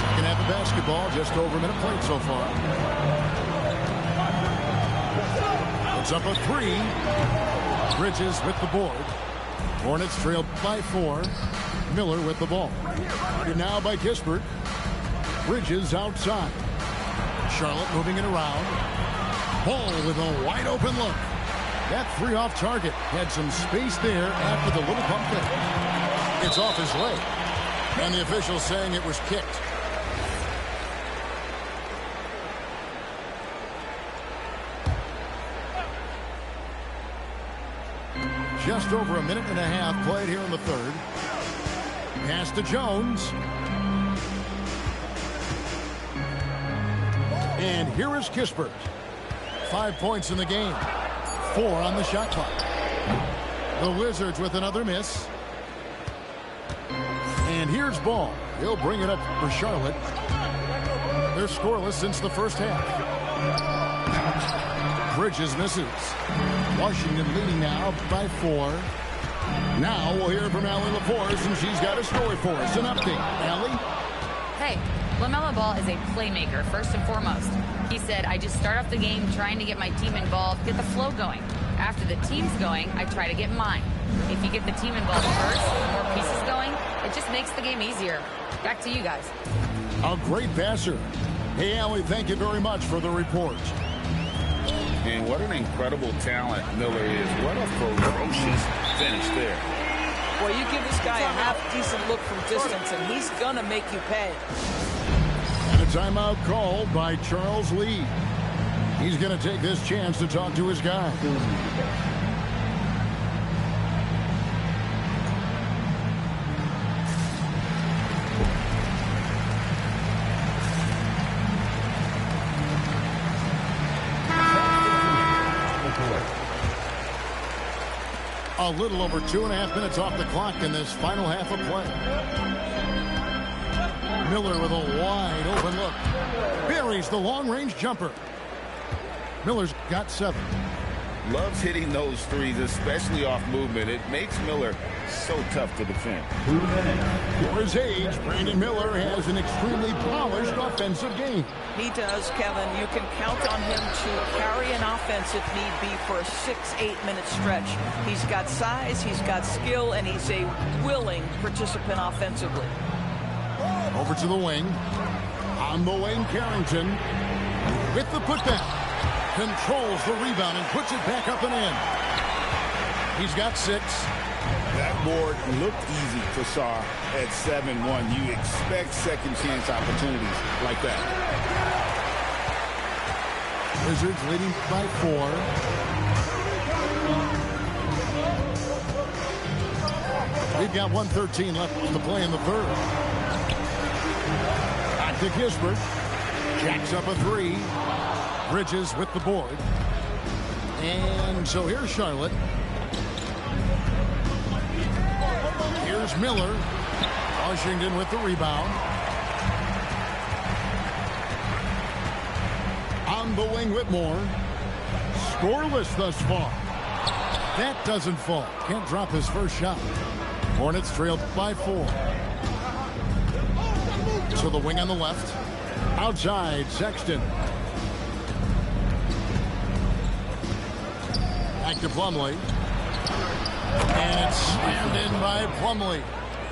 Second half of basketball, just over a minute played so far. It's up a three. Bridges with the board. Hornets trail by 4. Miller with the ball. And now by Kispert. Bridges outside. Charlotte moving it around. Ball with a wide open look. That three off target. Had some space there after the little pump fake. It's off his leg. And the official saying it was kicked. Just over a minute and a half played here in the third. Pass to Jones. And here is Kispert. 5 points in the game. 4 on the shot clock. The Wizards with another miss. And here's Ball. He'll bring it up for Charlotte. They're scoreless since the first half. Bridges misses. Washington leading now by 4. Now we'll hear from Allie LaForce, and she's got a story for us. An update. Allie? Hey, LaMelo Ball is a playmaker, first and foremost. He said, I just start off the game trying to get my team involved, get the flow going. After the team's going, I try to get mine. If you get the team involved first, more pieces going, it just makes the game easier. Back to you guys. A great passer. Hey, Allie, thank you very much for the report. And what an incredible talent Miller is. What a ferocious finish there. Well, you give this guy a half-decent look from distance, and he's going to make you pay. And a timeout called by Charles Lee. He's going to take this chance to talk to his guy. A little over 2.5 minutes off the clock in this final half of play. Miller with a wide open look. Buries the long-range jumper. Miller's got 7. Loves hitting those threes, especially off movement. It makes Miller so tough to defend. For his age, Brandon Miller has an extremely polished offensive game. He does, Kevin. You can count on him to carry an offense if need be for a 6-8 minute stretch. He's got size, he's got skill, and he's a willing participant offensively. Over to the wing. On the wing, Carrington with the putback. Controls the rebound and puts it back up and in. He's got 6. That board looked easy for Sarr at 7-1. You expect second chance opportunities like that. Wizards leading by 4. We've got 1:13 left to play in the third. Back to Gisbert. Jacks up a 3. Bridges with the board. And so here's Charlotte. Here's Miller. Washington with the rebound. On the wing, Whitmore. Scoreless thus far. That doesn't fall. Can't drop his first shot. Hornets trailed by 4. To the wing on the left. Outside, Sexton. Back to Plumlee. And it's slammed in by Plumlee.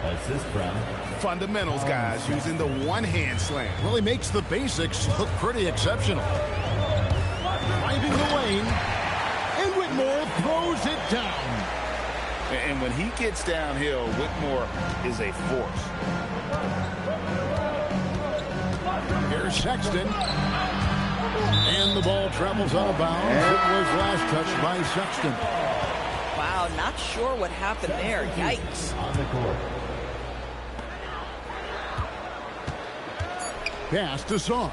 Assist Brown. Fundamentals, guys, using the one-hand slam. Really makes the basics look pretty exceptional. Driving the lane. And Whitmore throws it down. And when he gets downhill, Whitmore is a force. Here's Sexton. And the ball travels out of bounds. It was last touched by Sexton. Wow, not sure what happened there. Yikes. On the court. Pass to Sarr.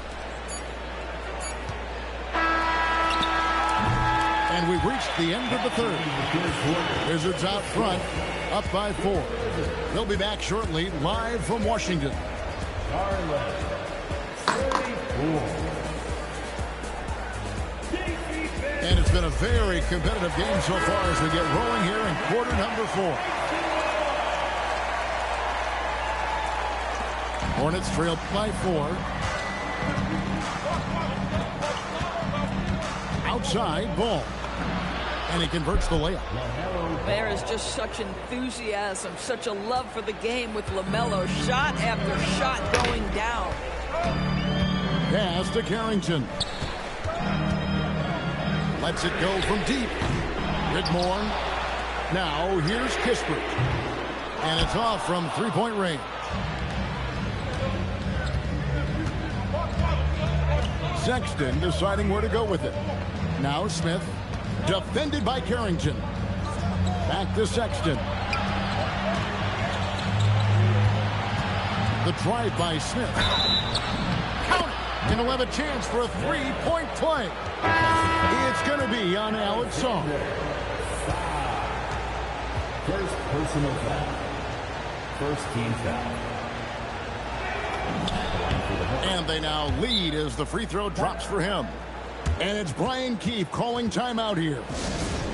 And we've reached the end of the third. Wizards out front, up by 4. They'll be back shortly, live from Washington. And it's been a very competitive game so far as we get rolling here in quarter number 4. Hornets trail by 4. Outside, ball. And he converts the layup. There is just such enthusiasm, such a love for the game with LaMelo. Shot after shot going down. Pass to Carrington. Lets it go from deep. Whitmore. Now here's Kispert. And it's off from three-point range. Sexton deciding where to go with it. Now Smith. Defended by Carrington. Back to Sexton. The drive by Smith. Count it. And he'll have a chance for a three-point play. It's going to be on Alex Sarr. First personal foul. First team foul. And they now lead as the free throw drops for him. And it's Brian Keefe calling timeout here.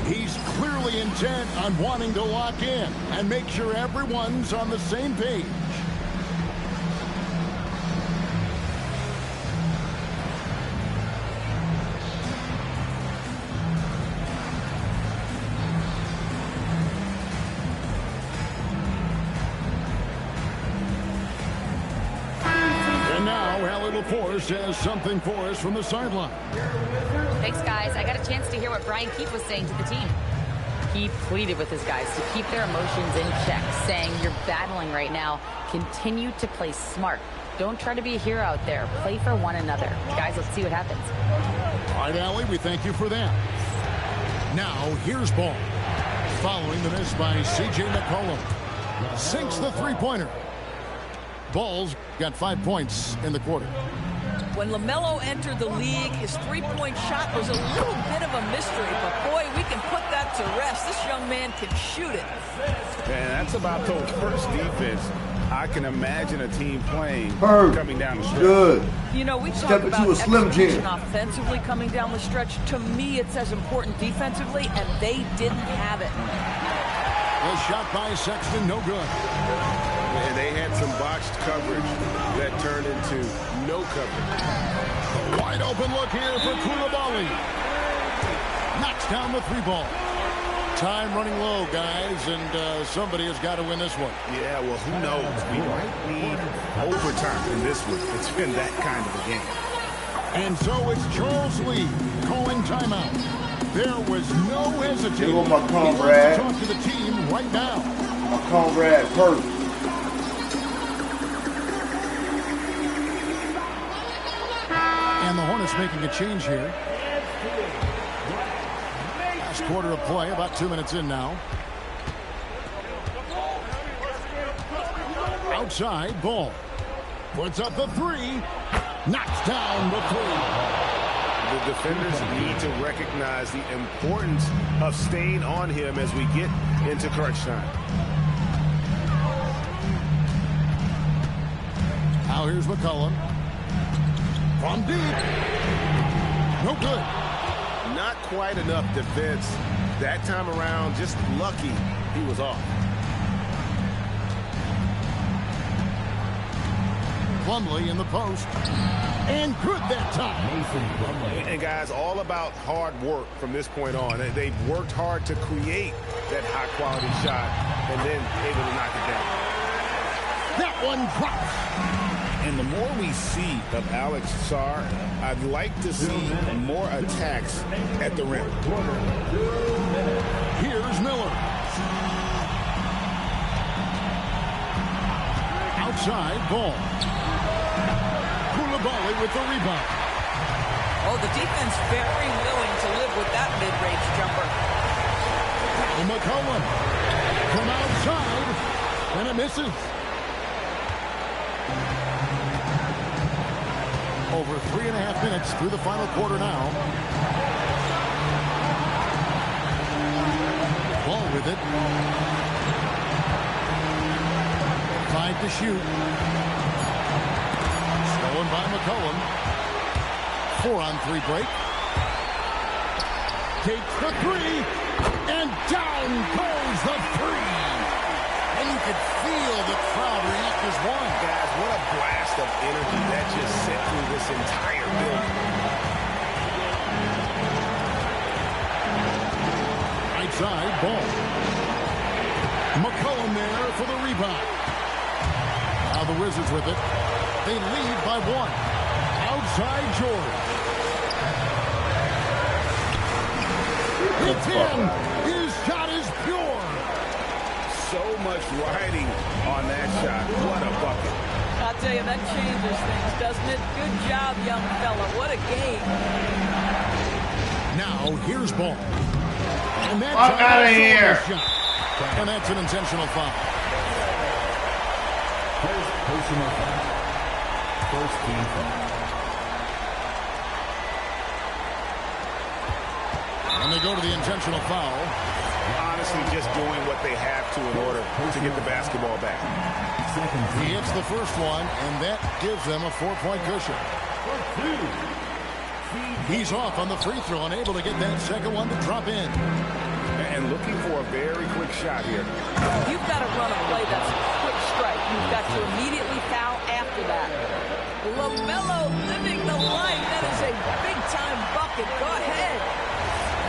He's clearly intent on wanting to lock in and make sure everyone's on the same page. Force has something for us from the sideline. Thanks, guys. I got a chance to hear what Brian Keefe was saying to the team. He pleaded with his guys to keep their emotions in check, saying, you're battling right now. Continue to play smart. Don't try to be a hero out there. Play for one another. Guys, let's see what happens. All right, Allie, we thank you for that. Now, here's ball. Following the miss by C.J. McCollum. Sinks the three-pointer. Ball's got 5 points in the quarter. When LaMelo entered the league, his three-point shot was a little bit of a mystery, but boy, we can put that to rest. This young man can shoot it. Man, that's about the worst defense I can imagine a team playing coming down the stretch. Good. You know, we talk Step about into a Slim execution Jim. offensively coming down the stretch. To me, it's as important defensively, and they didn't have it. A shot by Sexton, no good. And they had some botched coverage that turned into no coverage. A wide open look here for Koulibaly. Knocks down the 3-ball. Time running low, guys, and somebody has got to win this one. Yeah, well, who knows? We might need overtime in this one. It's been that kind of a game. And so it's Charles Lee calling timeout. There was no hesitation. Here go my He wants comrade. to talk to the team right now. My comrade, Perk. And the Hornets making a change here. Last quarter of play, about 2 minutes in now. Outside, ball. Puts up the 3. Knocks down the 3. The defenders need to recognize the importance of staying on him as we get into crunch time. Now here's McCollum. From deep. No good. Not quite enough defense that time around. Just lucky he was off. Plumlee in the post. And good that time. And guys, all about hard work from this point on. They've worked hard to create that high quality shot and then able to knock it down. That one drops. And the more we see of Alex Sarr, I'd like to see more attacks at the rim. Here's Miller. Outside, ball. Koulibaly with the rebound. Oh, the defense very willing to live with that mid-range jumper. McCollum from outside, and it misses. Over 3.5 minutes through the final quarter now. Ball with it. 5 to shoot. Stolen by McCollum. 4-on-3 break. Takes the 3, and down goes the 3. And you could feel the crowd react as one. Guys, what a blast of energy that just sent through this entire building. Right side, ball. McCollum there for the rebound. Now the Wizards with it. They lead by 1. Outside George. It's in. His shot is pure. So much riding on that shot. What a bucket. I'll tell you, that changes things, doesn't it? Good job, young fella. What a game. Now here's ball. And that's out of here. Shot. And that's an intentional foul. Personal foul. First team foul. And they go to the intentional foul. Honestly, just doing what they have to in order to get the basketball back. He hits the first one, and that gives them a 4-point cushion. He's off on the free throw, unable to get that second one to drop in. And looking for a very quick shot here. You've got to run a play that's a quick strike. You've got to immediately foul after that. LaMelo living the life. That is a big-time bucket. Go ahead.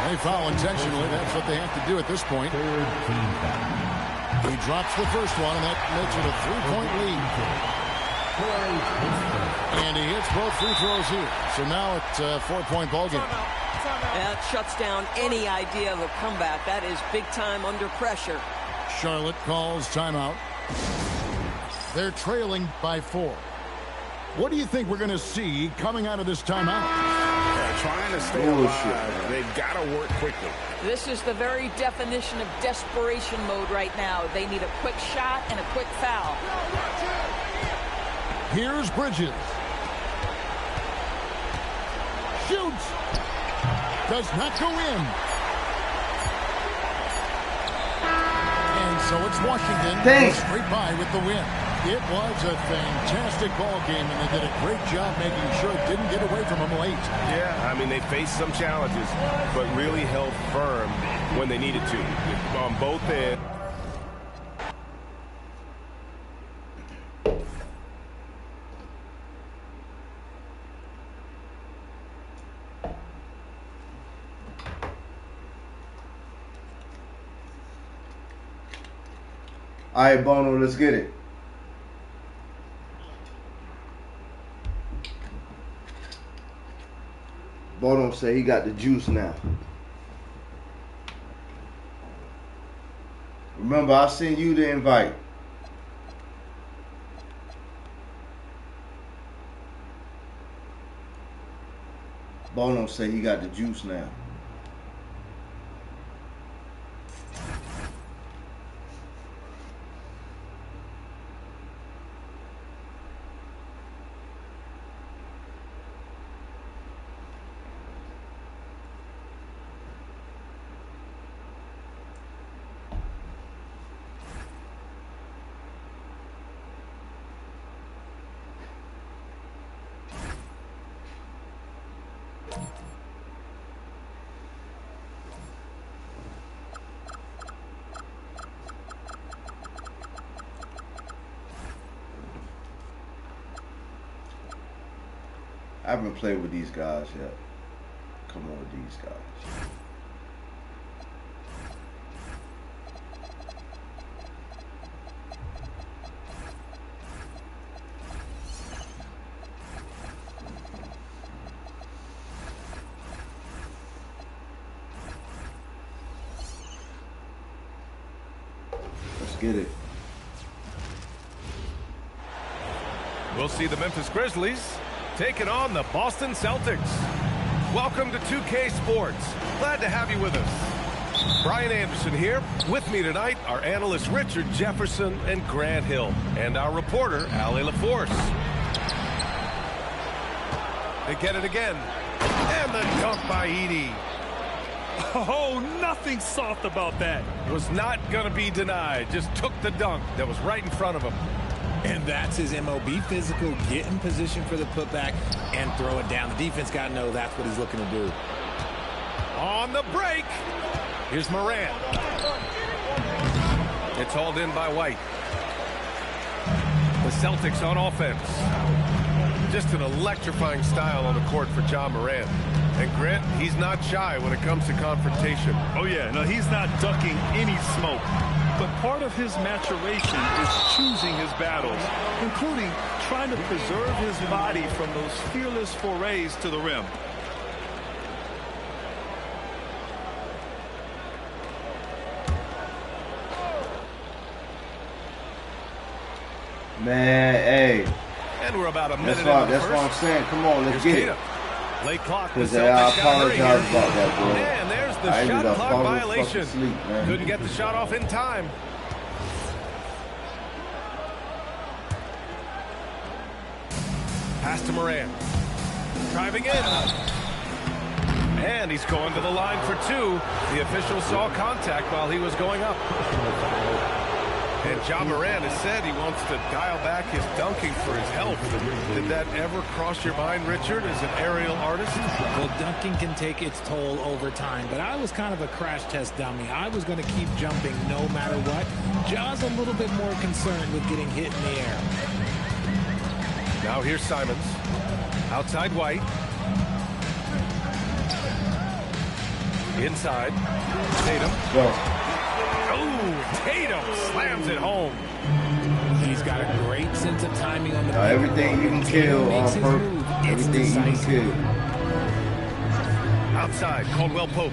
They foul intentionally. That's what they have to do at this point. Third team foul. He drops the first one, and that makes it a 3-point lead. And he hits both free throws here. So now it's a 4-point ball game. That shuts down any idea of a comeback. That is big time under pressure. Charlotte calls timeout. They're trailing by 4. What do you think we're going to see coming out of this timeout? Trying to stay alive. They've got to work quickly. This is the very definition of desperation mode right now. They need a quick shot and a quick foul. Here's Bridges. Shoots. Does not go in. And so it's Washington straight by with the win. It was a fantastic ball game, and they did a great job making sure it didn't get away from them late. Yeah, I mean, they faced some challenges, but really held firm when they needed to on both ends. All right, Bono, let's get it. Bono say he got the juice now. Remember, I sent you the invite. Bono say he got the juice now. I haven't played with these guys yet. Come on with these guys. Let's get it. We'll see the Memphis Grizzlies taking on the Boston Celtics. Welcome to 2K Sports. Glad to have you with us. Brian Anderson here. With me tonight, our analysts Richard Jefferson and Grant Hill, and our reporter, Iceup84's. They get it again. And the dunk by Edey. Oh, nothing soft about that. Was not going to be denied. Just took the dunk that was right in front of him. And that's his MOB, physical, get in position for the putback and throw it down. The defense got to know that's what he's looking to do. On the break, here's Morant. It's hauled in by White. The Celtics on offense. Just an electrifying style on the court for John Morant. And Grant, he's not shy when it comes to confrontation. Oh, yeah. No, he's not ducking any smoke. But part of his maturation is choosing his battles, including trying to preserve his body from those fearless forays to the rim. Man, hey. And we're about a minute in That's what I'm saying. Come on, let's get it. Late clock. Because I apologize about that, bro. And there's the shot clock violation. Couldn't get the shot off in time. Pass to Morant. Driving in. And he's going to the line for two. The official saw contact while he was going up. And John Morant has said he wants to dial back his dunking for his health. Did that ever cross your mind, Richard, as an aerial artist? Well, dunking can take its toll over time, but I was kind of a crash test dummy. I was going to keep jumping no matter what. Ja's a little bit more concerned with getting hit in the air. Now here's Simons. Outside White. Inside. Tatum. Go. Oh, Tatum slams it home. He's got a great sense of timing on the everything you can kill on purpose. Everything you can kill. Outside, Caldwell Pope.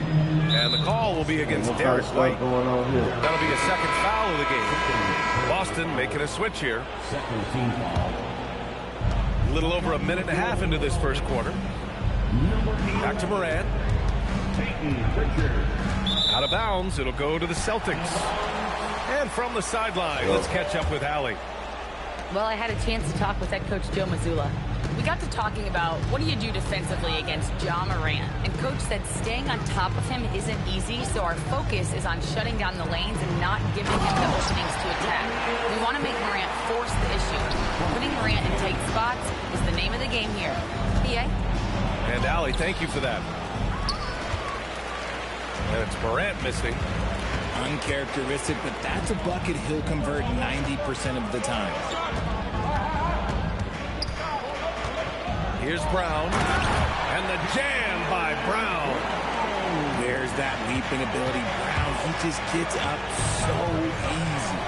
And the call will be against Derek White. Going on here. That'll be a second foul of the game. Boston making a switch here. A little over a minute and a half into this first quarter. Back to Morant. Out of bounds, it'll go to the Celtics. And from the sideline, let's catch up with Allie. Well, I had a chance to talk with head coach Joe Mazzulla. We got to talking about what do you do defensively against Ja Morant, and Coach said staying on top of him isn't easy, so our focus is on shutting down the lanes and not giving him the openings to attack. We want to make Morant force the issue. Putting Morant in tight spots is the name of the game here. PA? And Allie, thank you for that. And it's Morant missing. Uncharacteristic, but that's a bucket he'll convert 90% of the time. Here's Brown. And the jam by Brown. There's that leaping ability. Brown, he just gets up so easy.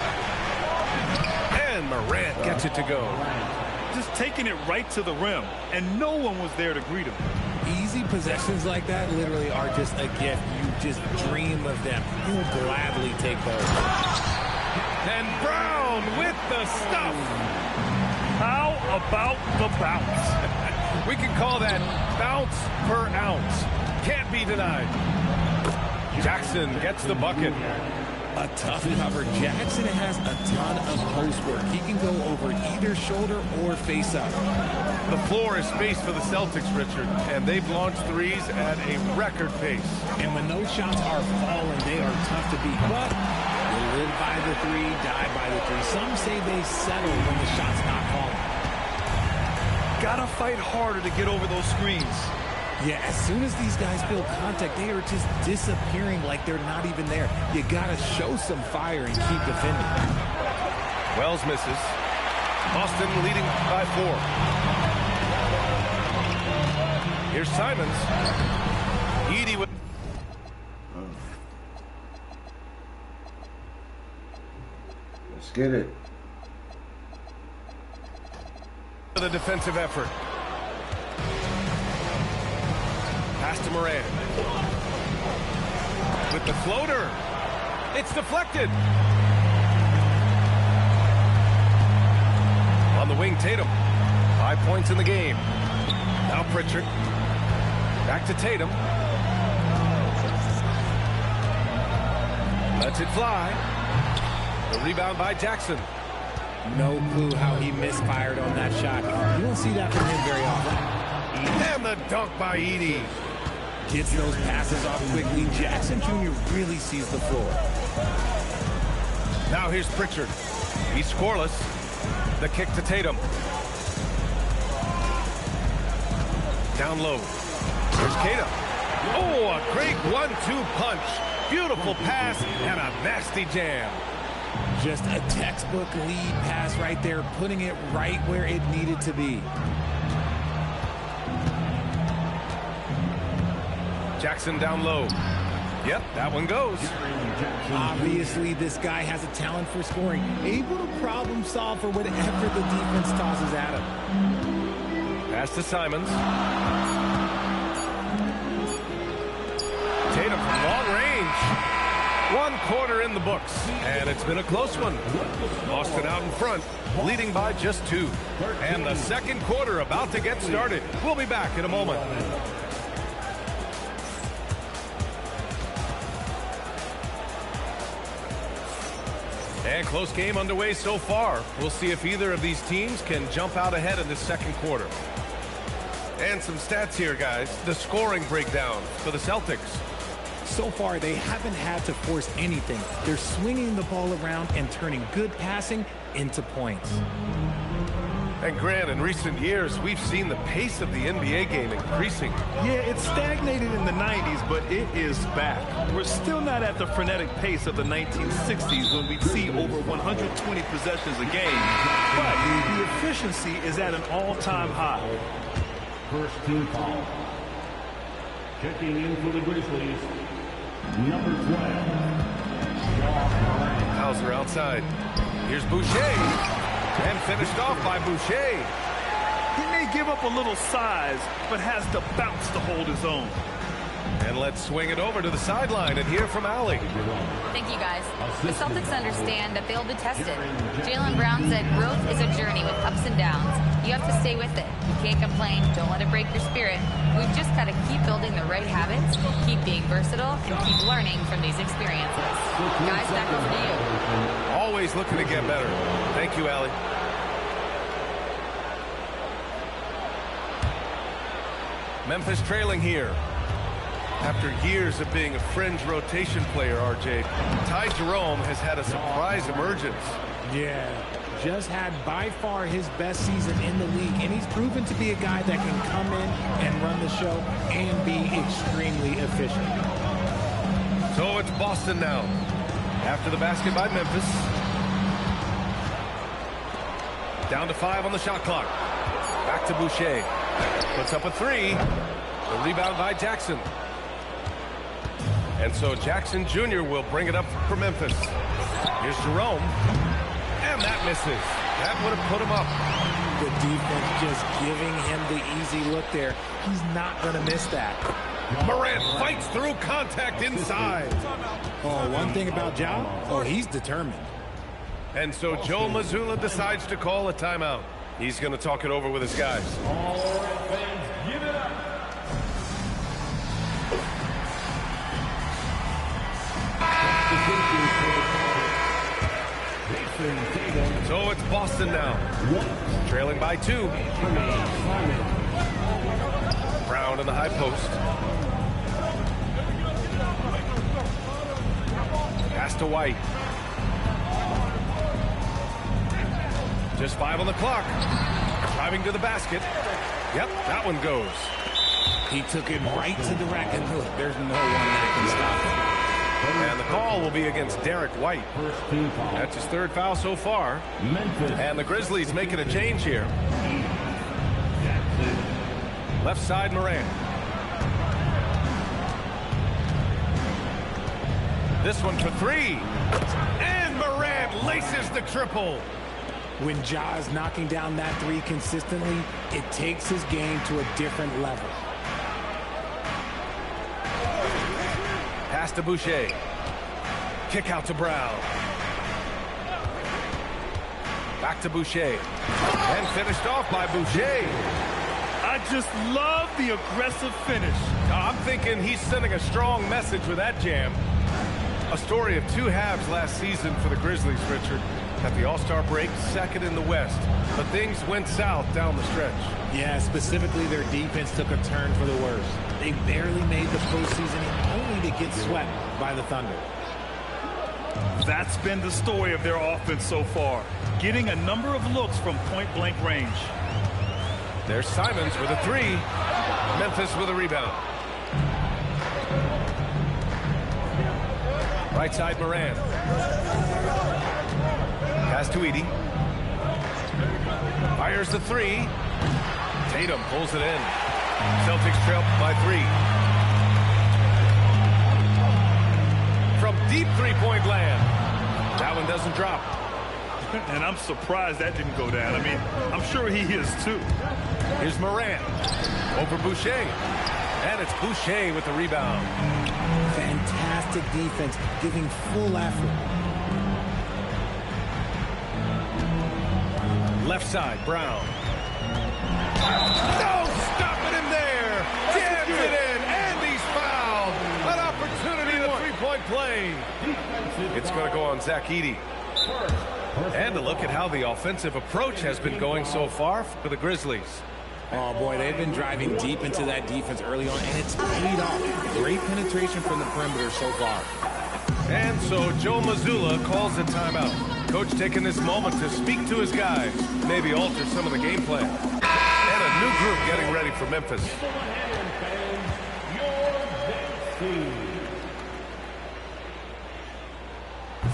And Morant gets it to go. Just taking it right to the rim, and no one was there to greet him. Easy possessions like that literally are just a gift. You just dream of them. He'll gladly take those. And Brown with the stuff. How about the bounce? We can call that bounce per ounce. Can't be denied. Jackson gets the bucket. A tough cover. Jackson has a ton of post work. He can go over either shoulder or face up. The floor is space for the Celtics, Richard, and they've launched threes at a record pace. And when those shots are falling, they are tough to beat. But you live by the three, die by the three. Some say they settle when the shot's not falling. Gotta fight harder to get over those screens. Yeah, as soon as these guys feel contact, they are just disappearing like they're not even there. You gotta show some fire and keep defending. Wells misses. Boston leading by 4. Here's Simons. Edie with... Let's get it. The defensive effort. Pass to Morant. With the floater. It's deflected. On the wing, Tatum. 5 points in the game. Now Pritchard. Back to Tatum. Lets it fly. The rebound by Jackson. No clue how he misfired on that shot. You don't see that from him very often. And the dunk by Edie. Gets those passes off quickly. Jackson Jr. really sees the floor. Now here's Pritchard. He's scoreless. The kick to Tatum. Down low. Here's Tatum. Oh, a great 1-2 punch. Beautiful pass and a nasty jam. Just a textbook lead pass right there, putting it right where it needed to be. Jackson down low. Yep, that one goes. Obviously, this guy has a talent for scoring, able to problem solve for whatever the defense tosses at him. Pass to Simons. Tatum from long range. 1 quarter in the books, and it's been a close one. Boston out in front, leading by just 2. And the second quarter about to get started. We'll be back in a moment. And close game underway so far. We'll see if either of these teams can jump out ahead in this second quarter. And some stats here, guys. The scoring breakdown for the Celtics. So far, they haven't had to force anything. They're swinging the ball around and turning good passing into points. And Grant, in recent years, we've seen the pace of the NBA game increasing. Yeah, it stagnated in the 90s, but it is back. We're still not at the frenetic pace of the 1960s when we'd see over 120 possessions a game. But the efficiency is at an all-time high. First team foul. Checking in for the Grizzlies, number 12. Hauser outside. Here's Boucher. And finished off by Boucher. He may give up a little size, but has the bounce to hold his own. And let's swing it over to the sideline and hear from Allie. Thank you, guys. The Celtics understand that they'll be tested. Jaylen Brown said growth is a journey with ups and downs. You have to stay with it. You can't complain. Don't let it break your spirit. We've just got to keep building the right habits, keep being versatile, and keep learning from these experiences. Guys, back over to you. Always looking to get better. Thank you, Allie. Memphis trailing here. After years of being a fringe rotation player, RJ, Ty Jerome has had a surprise emergence. Yeah, just had by far his best season in the league, and he's proven to be a guy that can come in and run the show and be extremely efficient. So it's Boston now. After the basket by Memphis. Down to 5 on the shot clock. Back to Boucher. Puts up a 3. The rebound by Jackson. And so Jackson Jr. will bring it up for Memphis. Here's Jerome. And that misses. That would have put him up. The defense just giving him the easy look there. He's not going to miss that. Morant fights through contact inside. Oh, one thing about Ja, he's determined. And so Joe Mazzulla decides to call a timeout. He's going to talk it over with his guys. All right, fans, give it up. So it's Boston now, trailing by 2. Brown in the high post. Pass to White. Just 5 on the clock. Driving to the basket. Yep, that one goes. He took it right to the rack, and look, there's no one that can stop him. And the call will be against Derek White. That's his 3rd foul so far. And the Grizzlies making a change here. Left side, Morant. This one for 3. And Morant laces the triple. When Ja is knocking down that 3 consistently, it takes his game to a different level. Pass to Boucher. Kick out to Brown. Back to Boucher. And finished off by Boucher. I just love the aggressive finish. I'm thinking he's sending a strong message with that jam. A story of 2 halves last season for the Grizzlies, Richard. At the All-Star break, 2nd in the West. But things went south down the stretch. Yeah, specifically their defense took a turn for the worse. They barely made the postseason, only to get swept by the Thunder. That's been the story of their offense so far, getting a number of looks from point-blank range. There's Simons with a 3. Memphis with a rebound. Right side, Morant. Pass to Edey. Fires the 3. Tatum pulls it in. Celtics trail by 3. From deep three-point land. That one doesn't drop. And I'm surprised that didn't go down. I mean, I'm sure he is too. Here's Morant. Over Boucher. And it's Boucher with the rebound. Fantastic defense, giving full effort. Left side, Brown. No, stopping him there. Jams it in, and he's fouled. An opportunity to 3-point play. It's going to go on Zach Edey. And a look at how the offensive approach has been going so far for the Grizzlies. Oh, boy, they've been driving deep into that defense early on, and it's paid off. Great penetration from the perimeter so far. And so Joe Mazzulla calls a timeout. Coach taking this moment to speak to his guys, maybe alter some of the game plan. And a new group getting ready for Memphis.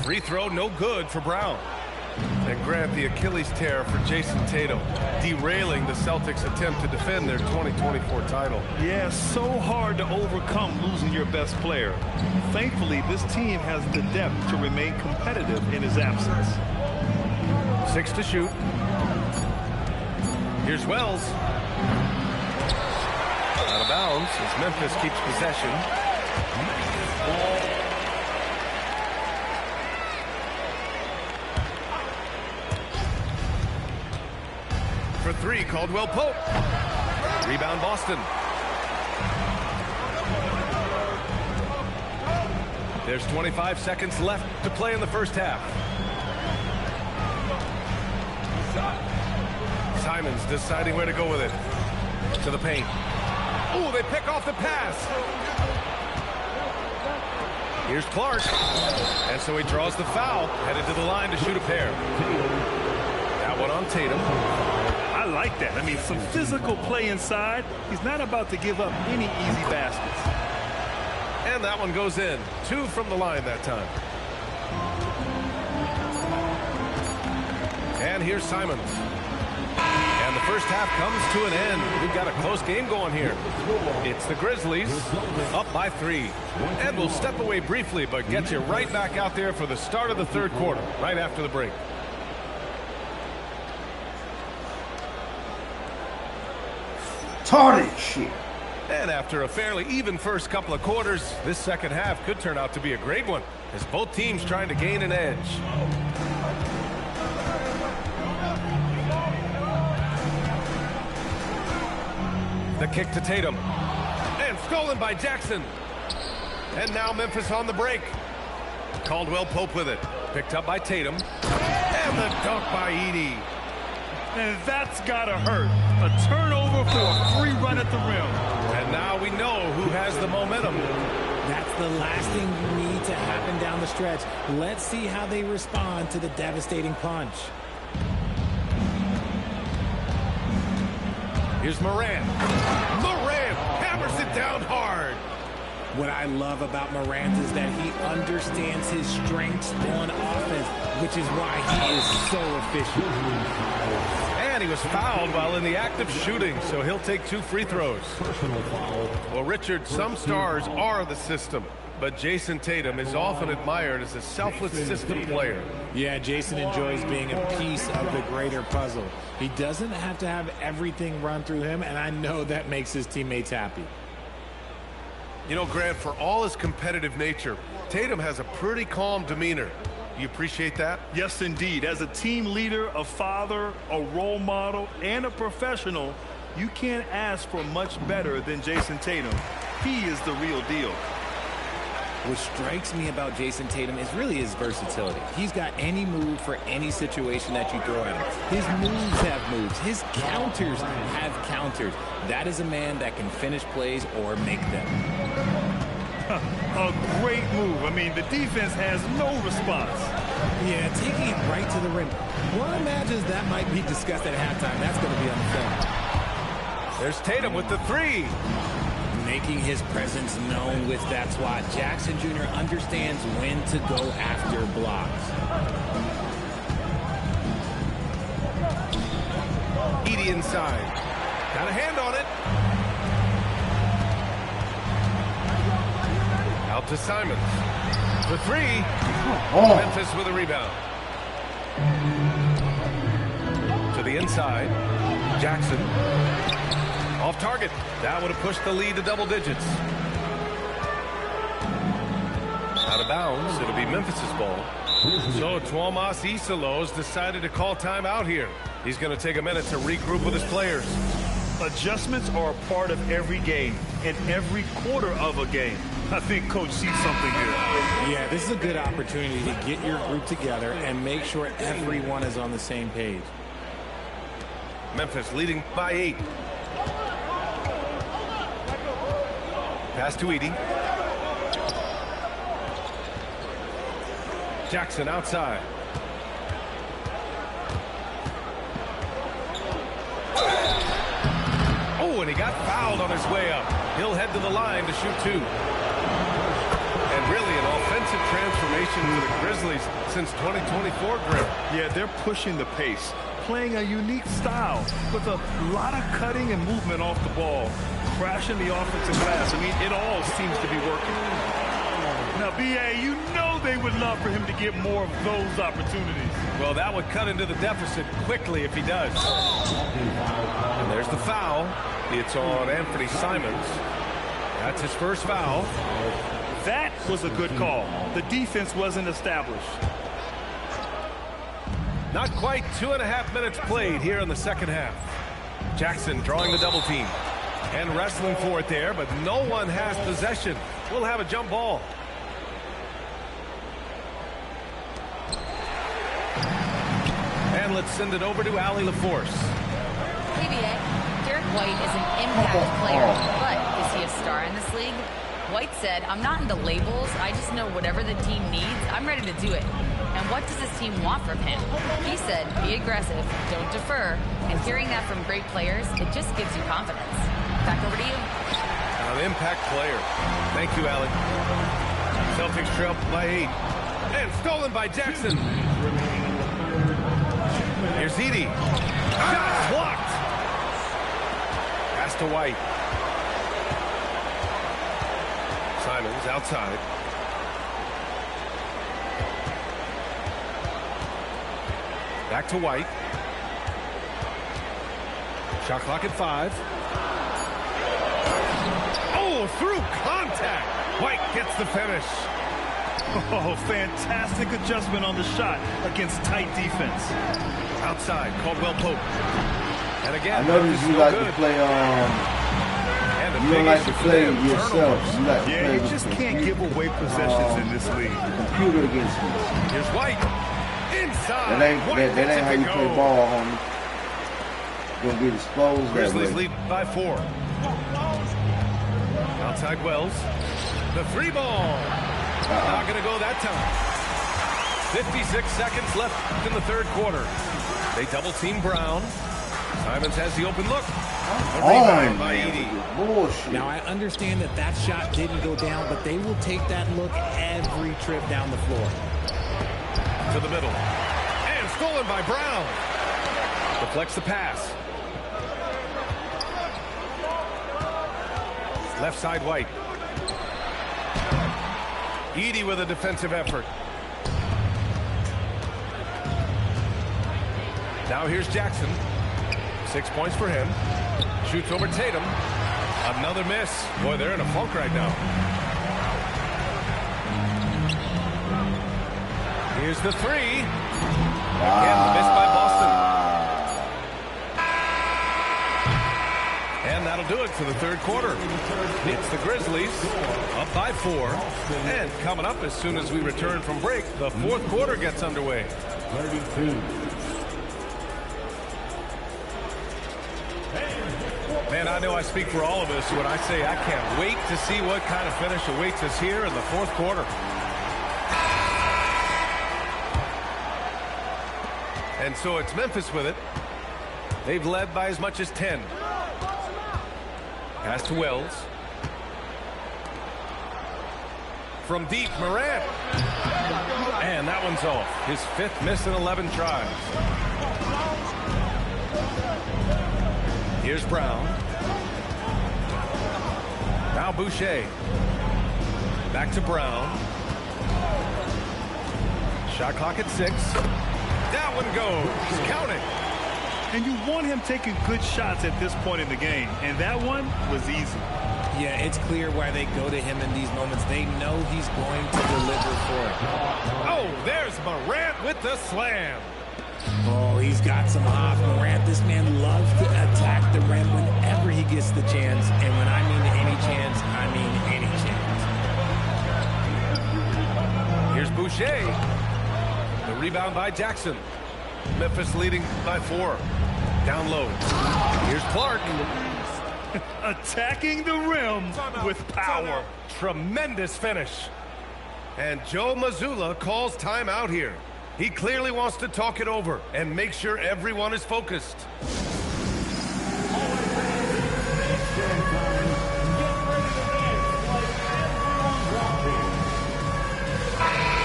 Free throw, no good for Brown. And grab the Achilles tear for Jason Tatum, derailing the Celtics' attempt to defend their 2024 title. Yeah, so hard to overcome losing your best player. Thankfully, this team has the depth to remain competitive in his absence. 6 to shoot. Here's Wells. Out of bounds as Memphis keeps possession. For 3, Caldwell Pope. Rebound, Boston. There's 25 seconds left to play in the first half. Simons deciding where to go with it. To the paint. Ooh, they pick off the pass. Here's Clark. And so he draws the foul, headed to the line to shoot a pair. That one on Tatum. I like that. I mean, some physical play inside. He's not about to give up any easy baskets. And that one goes in. 2 from the line that time. And here's Simons. And the first half comes to an end. We've got a close game going here. It's the Grizzlies up by 3. And we'll step away briefly, but get you right back out there for the start of the third quarter, right after the break. Target shit. And after a fairly even first couple of quarters, this second half could turn out to be a great one, as both teams trying to gain an edge. The kick to Tatum. And stolen by Jackson. And now Memphis on the break. Caldwell Pope with it. Picked up by Tatum. And the dunk by Edey. And that's gotta hurt. A turnover for a free run at the rim. And now we know who has the momentum. That's the last thing you need to happen down the stretch. Let's see how they respond to the devastating punch. Here's Morant. Morant hammers it down hard. What I love about Morant is that he understands his strengths on offense, which is why he is so efficient. And he was fouled while in the act of shooting, so he'll take 2 free throws. Well, Richard, some stars are the system, but Jason Tatum is often admired as a selfless system player. Yeah, Jason enjoys being a piece of the greater puzzle. He doesn't have to have everything run through him, and I know that makes his teammates happy. You know, Grant, for all his competitive nature, Tatum has a pretty calm demeanor. You appreciate that? Yes, indeed. As a team leader, a father, a role model, and a professional, you can't ask for much better than Jason Tatum. He is the real deal. What strikes me about Jason Tatum is really his versatility. He's got any move for any situation that you throw at him. His moves have moves. His counters have counters. That is a man that can finish plays or make them. A great move. I mean, the defense has no response. Yeah, taking it right to the rim. One imagines that might be discussed at halftime. That's going to be on the film. There's Tatum with the 3. Making his presence known with that swat. Jackson Jr. understands when to go after blocks. Edey inside. Got a hand on it. Out to Simons. The 3. Memphis with a rebound. To the inside. Jackson. Off target. That would have pushed the lead to double digits. Out of bounds. It'll be Memphis's ball. So Tuomas Isalos decided to call timeout here. He's going to take a minute to regroup with his players. Adjustments are a part of every game and every quarter of a game. I think Coach sees something here. Yeah, this is a good opportunity to get your group together and make sure everyone is on the same page. Memphis leading by 8. Pass to Edey. Jackson outside. Oh, and he got fouled on his way up. He'll head to the line to shoot 2. And really an offensive transformation for the Grizzlies since 2024, Grant. Yeah, they're pushing the pace, playing a unique style with a lot of cutting and movement off the ball, crashing the offensive glass. I mean, it all seems to be working. Now, B.A., you know they would love for him to get more of those opportunities. Well, that would cut into the deficit quickly if he does. And there's the foul. It's on Anthony Simons. That's his first foul. That was a good call. The defense wasn't established. Not quite 2.5 minutes played here in the second half. Jackson drawing the double team. And wrestling for it there, but no one has possession. We'll have a jump ball. And let's send it over to Allie LaForce. KBA, Derek White is an impact player, but is he a star in this league? White said, "I'm not into labels. I just know whatever the team needs, I'm ready to do it. And what does this team want from him?" He said, "Be aggressive, don't defer." And hearing that from great players, it just gives you confidence. Back over to you. An impact player. Thank you, Allie. Celtics trail by 8. And stolen by Jackson. Here's Edie. Shot blocked. Pass to White. Simons outside. Back to White. Shot clock at 5. Oh, through contact. White gets the finish. Oh, fantastic adjustment on the shot against tight defense. Outside, Caldwell Pope. And again, I noticed you like to play you don't like to play yourself. You like to play you just can't give away possessions in this league. Computer against me. Here's White. Inside. That ain't how you play ball, homie. You're gonna get exposed. Grizzlies lead by 4. Outside Wells. The 3 ball. Not going to go that time. 56 seconds left in the 3rd quarter. They double team Brown. Simons has the open look. A rebound by Edie. Bullshit. Now, I understand that shot didn't go down, but they will take that look every trip down the floor. To the middle. And stolen by Brown. Deflects the pass. Left side White. Edie with a defensive effort. Now here's Jackson. 6 points for him. Shoots over Tatum. Another miss. Boy, they're in a funk right now. Here's the 3. Again, missed by Boston. And that'll do it for the 3rd quarter. It's the Grizzlies up by 4. And coming up as soon as we return from break, the 4th quarter gets underway. 32. Man, I know I speak for all of us when I say I can't wait to see what kind of finish awaits us here in the 4th quarter. And so it's Memphis with it. They've led by as much as 10. Pass to Wells. From deep, Morant. And that one's off. His 5th miss in 11 tries. Here's Brown. Now Boucher. Back to Brown. Shot clock at 6. That one goes. Count it. And you want him taking good shots at this point in the game. And that one was easy. Yeah, it's clear why they go to him in these moments. They know he's going to deliver for it. Oh, there's Morant with the slam. Oh, he's got some hop. Morant, this man loves to attack the rim whenever he gets the chance. And when I mean any chance, I mean any chance. Here's Boucher. The rebound by Jackson. Memphis leading by 4. Down low. Here's Clark. Attacking the rim with power. Tremendous finish. And Joe Mazzulla calls timeout here. He clearly wants to talk it over and make sure everyone is focused.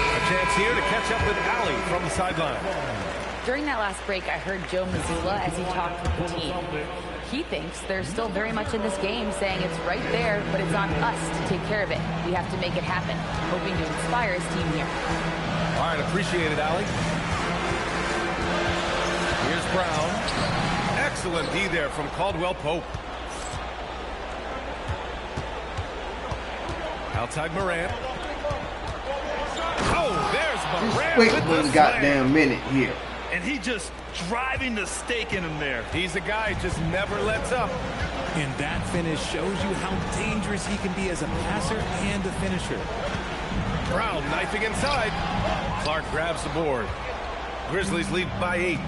A chance here to catch up with Allie from the sideline. During that last break, I heard Joe Mazzulla as he talked with the team. He thinks they're still very much in this game, saying it's right there, but it's on us to take care of it. We have to make it happen, hoping to inspire his team here. All right, appreciate it, Allie. Here's Brown. Excellent D there from Caldwell Pope. Outside Morant. Oh, there's Morant. Just wait one goddamn minute here. And he just driving the stake in him there. He's a guy who just never lets up. And that finish shows you how dangerous he can be as a passer and a finisher. Brown knifing inside. Clark grabs the board. Grizzlies lead by 8.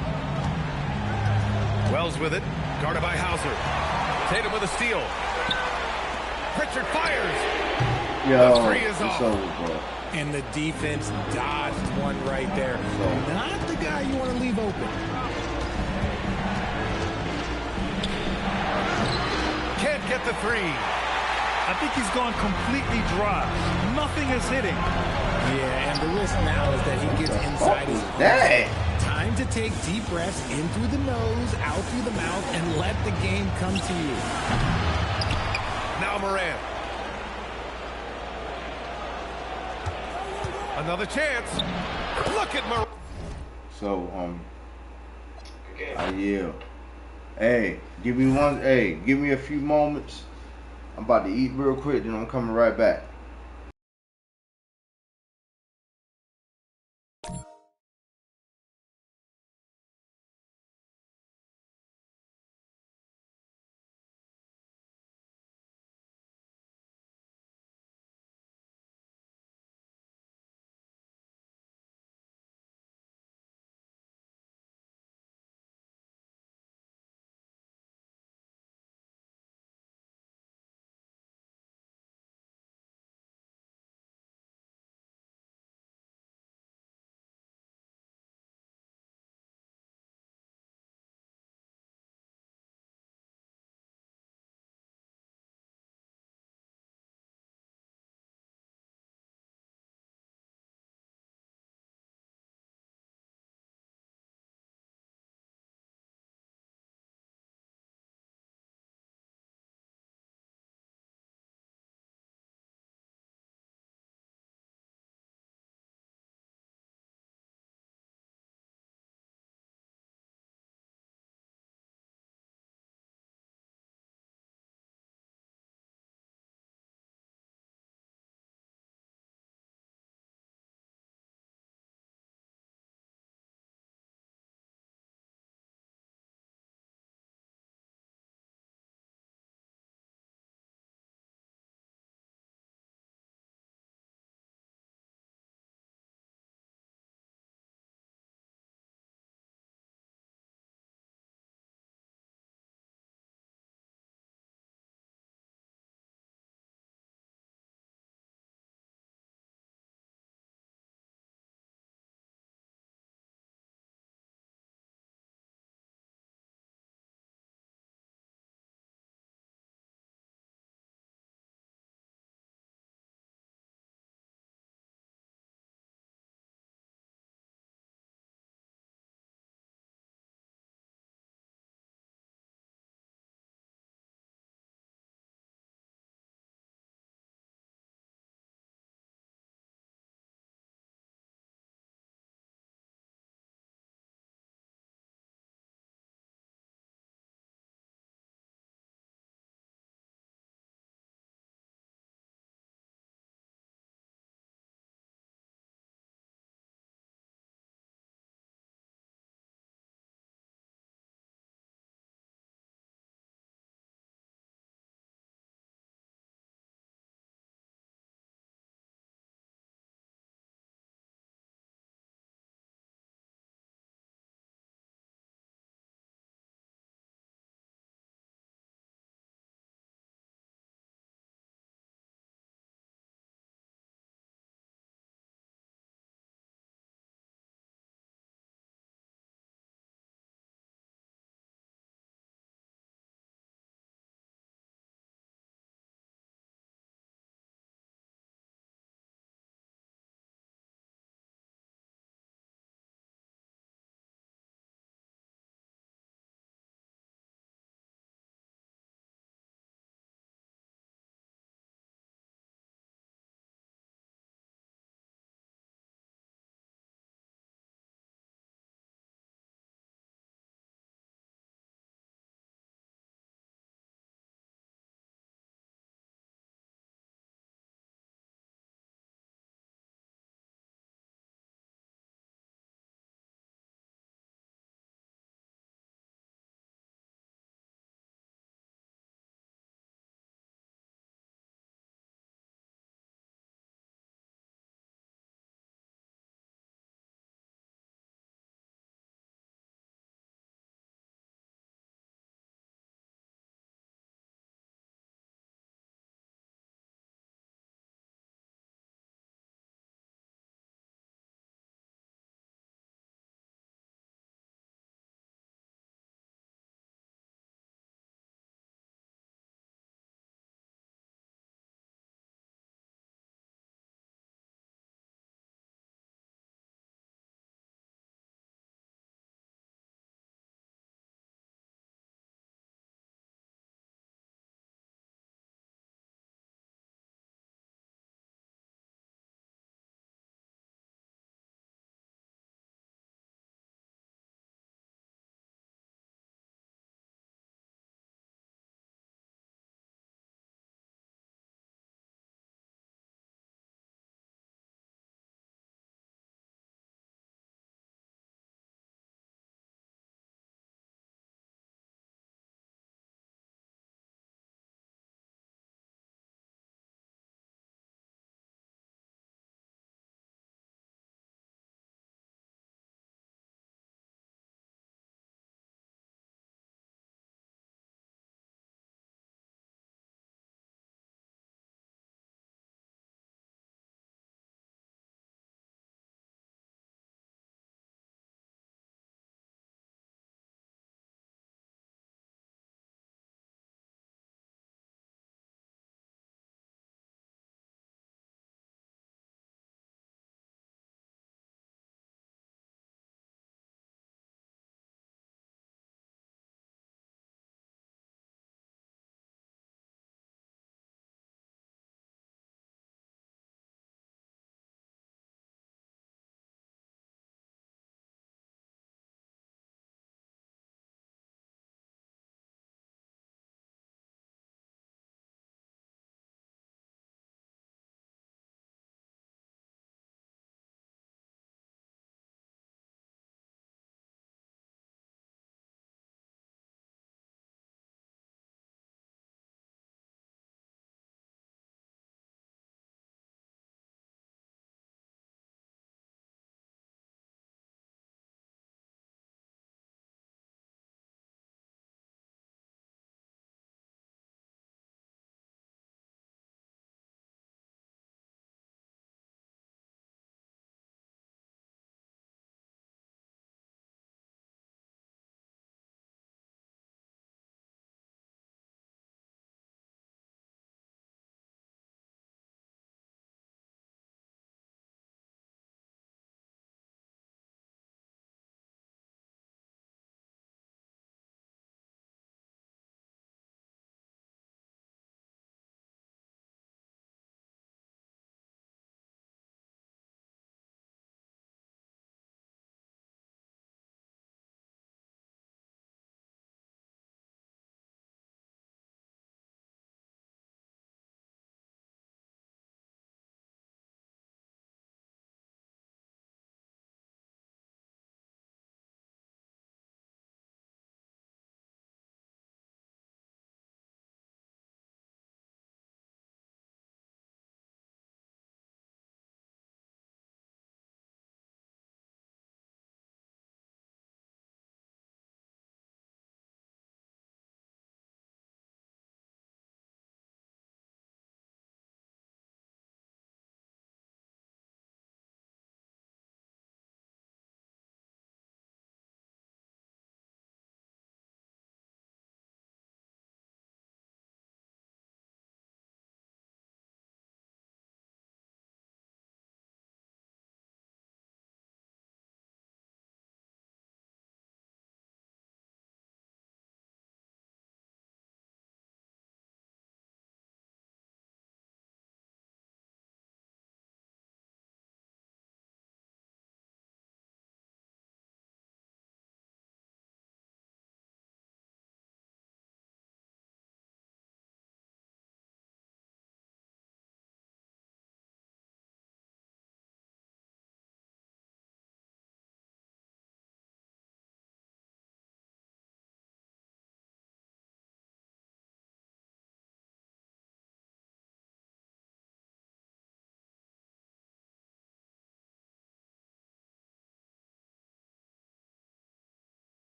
Wells with it. Guarded by Hauser. Tatum with a steal. Pritchard fires. Yo, The three is it's off. over, bro. And the defense dodged one right there. Not the guy you want to leave open. Can't get the three. I think he's gone completely dry. Nothing is hitting. Yeah, and the risk now is that he gets inside his That. Time to take deep breaths in through the nose, out through the mouth, and let the game come to you. Now Morant. Another chance. Look at Morant. So, yeah. Hey, give me a few moments. I'm about to eat real quick, then I'm coming right back.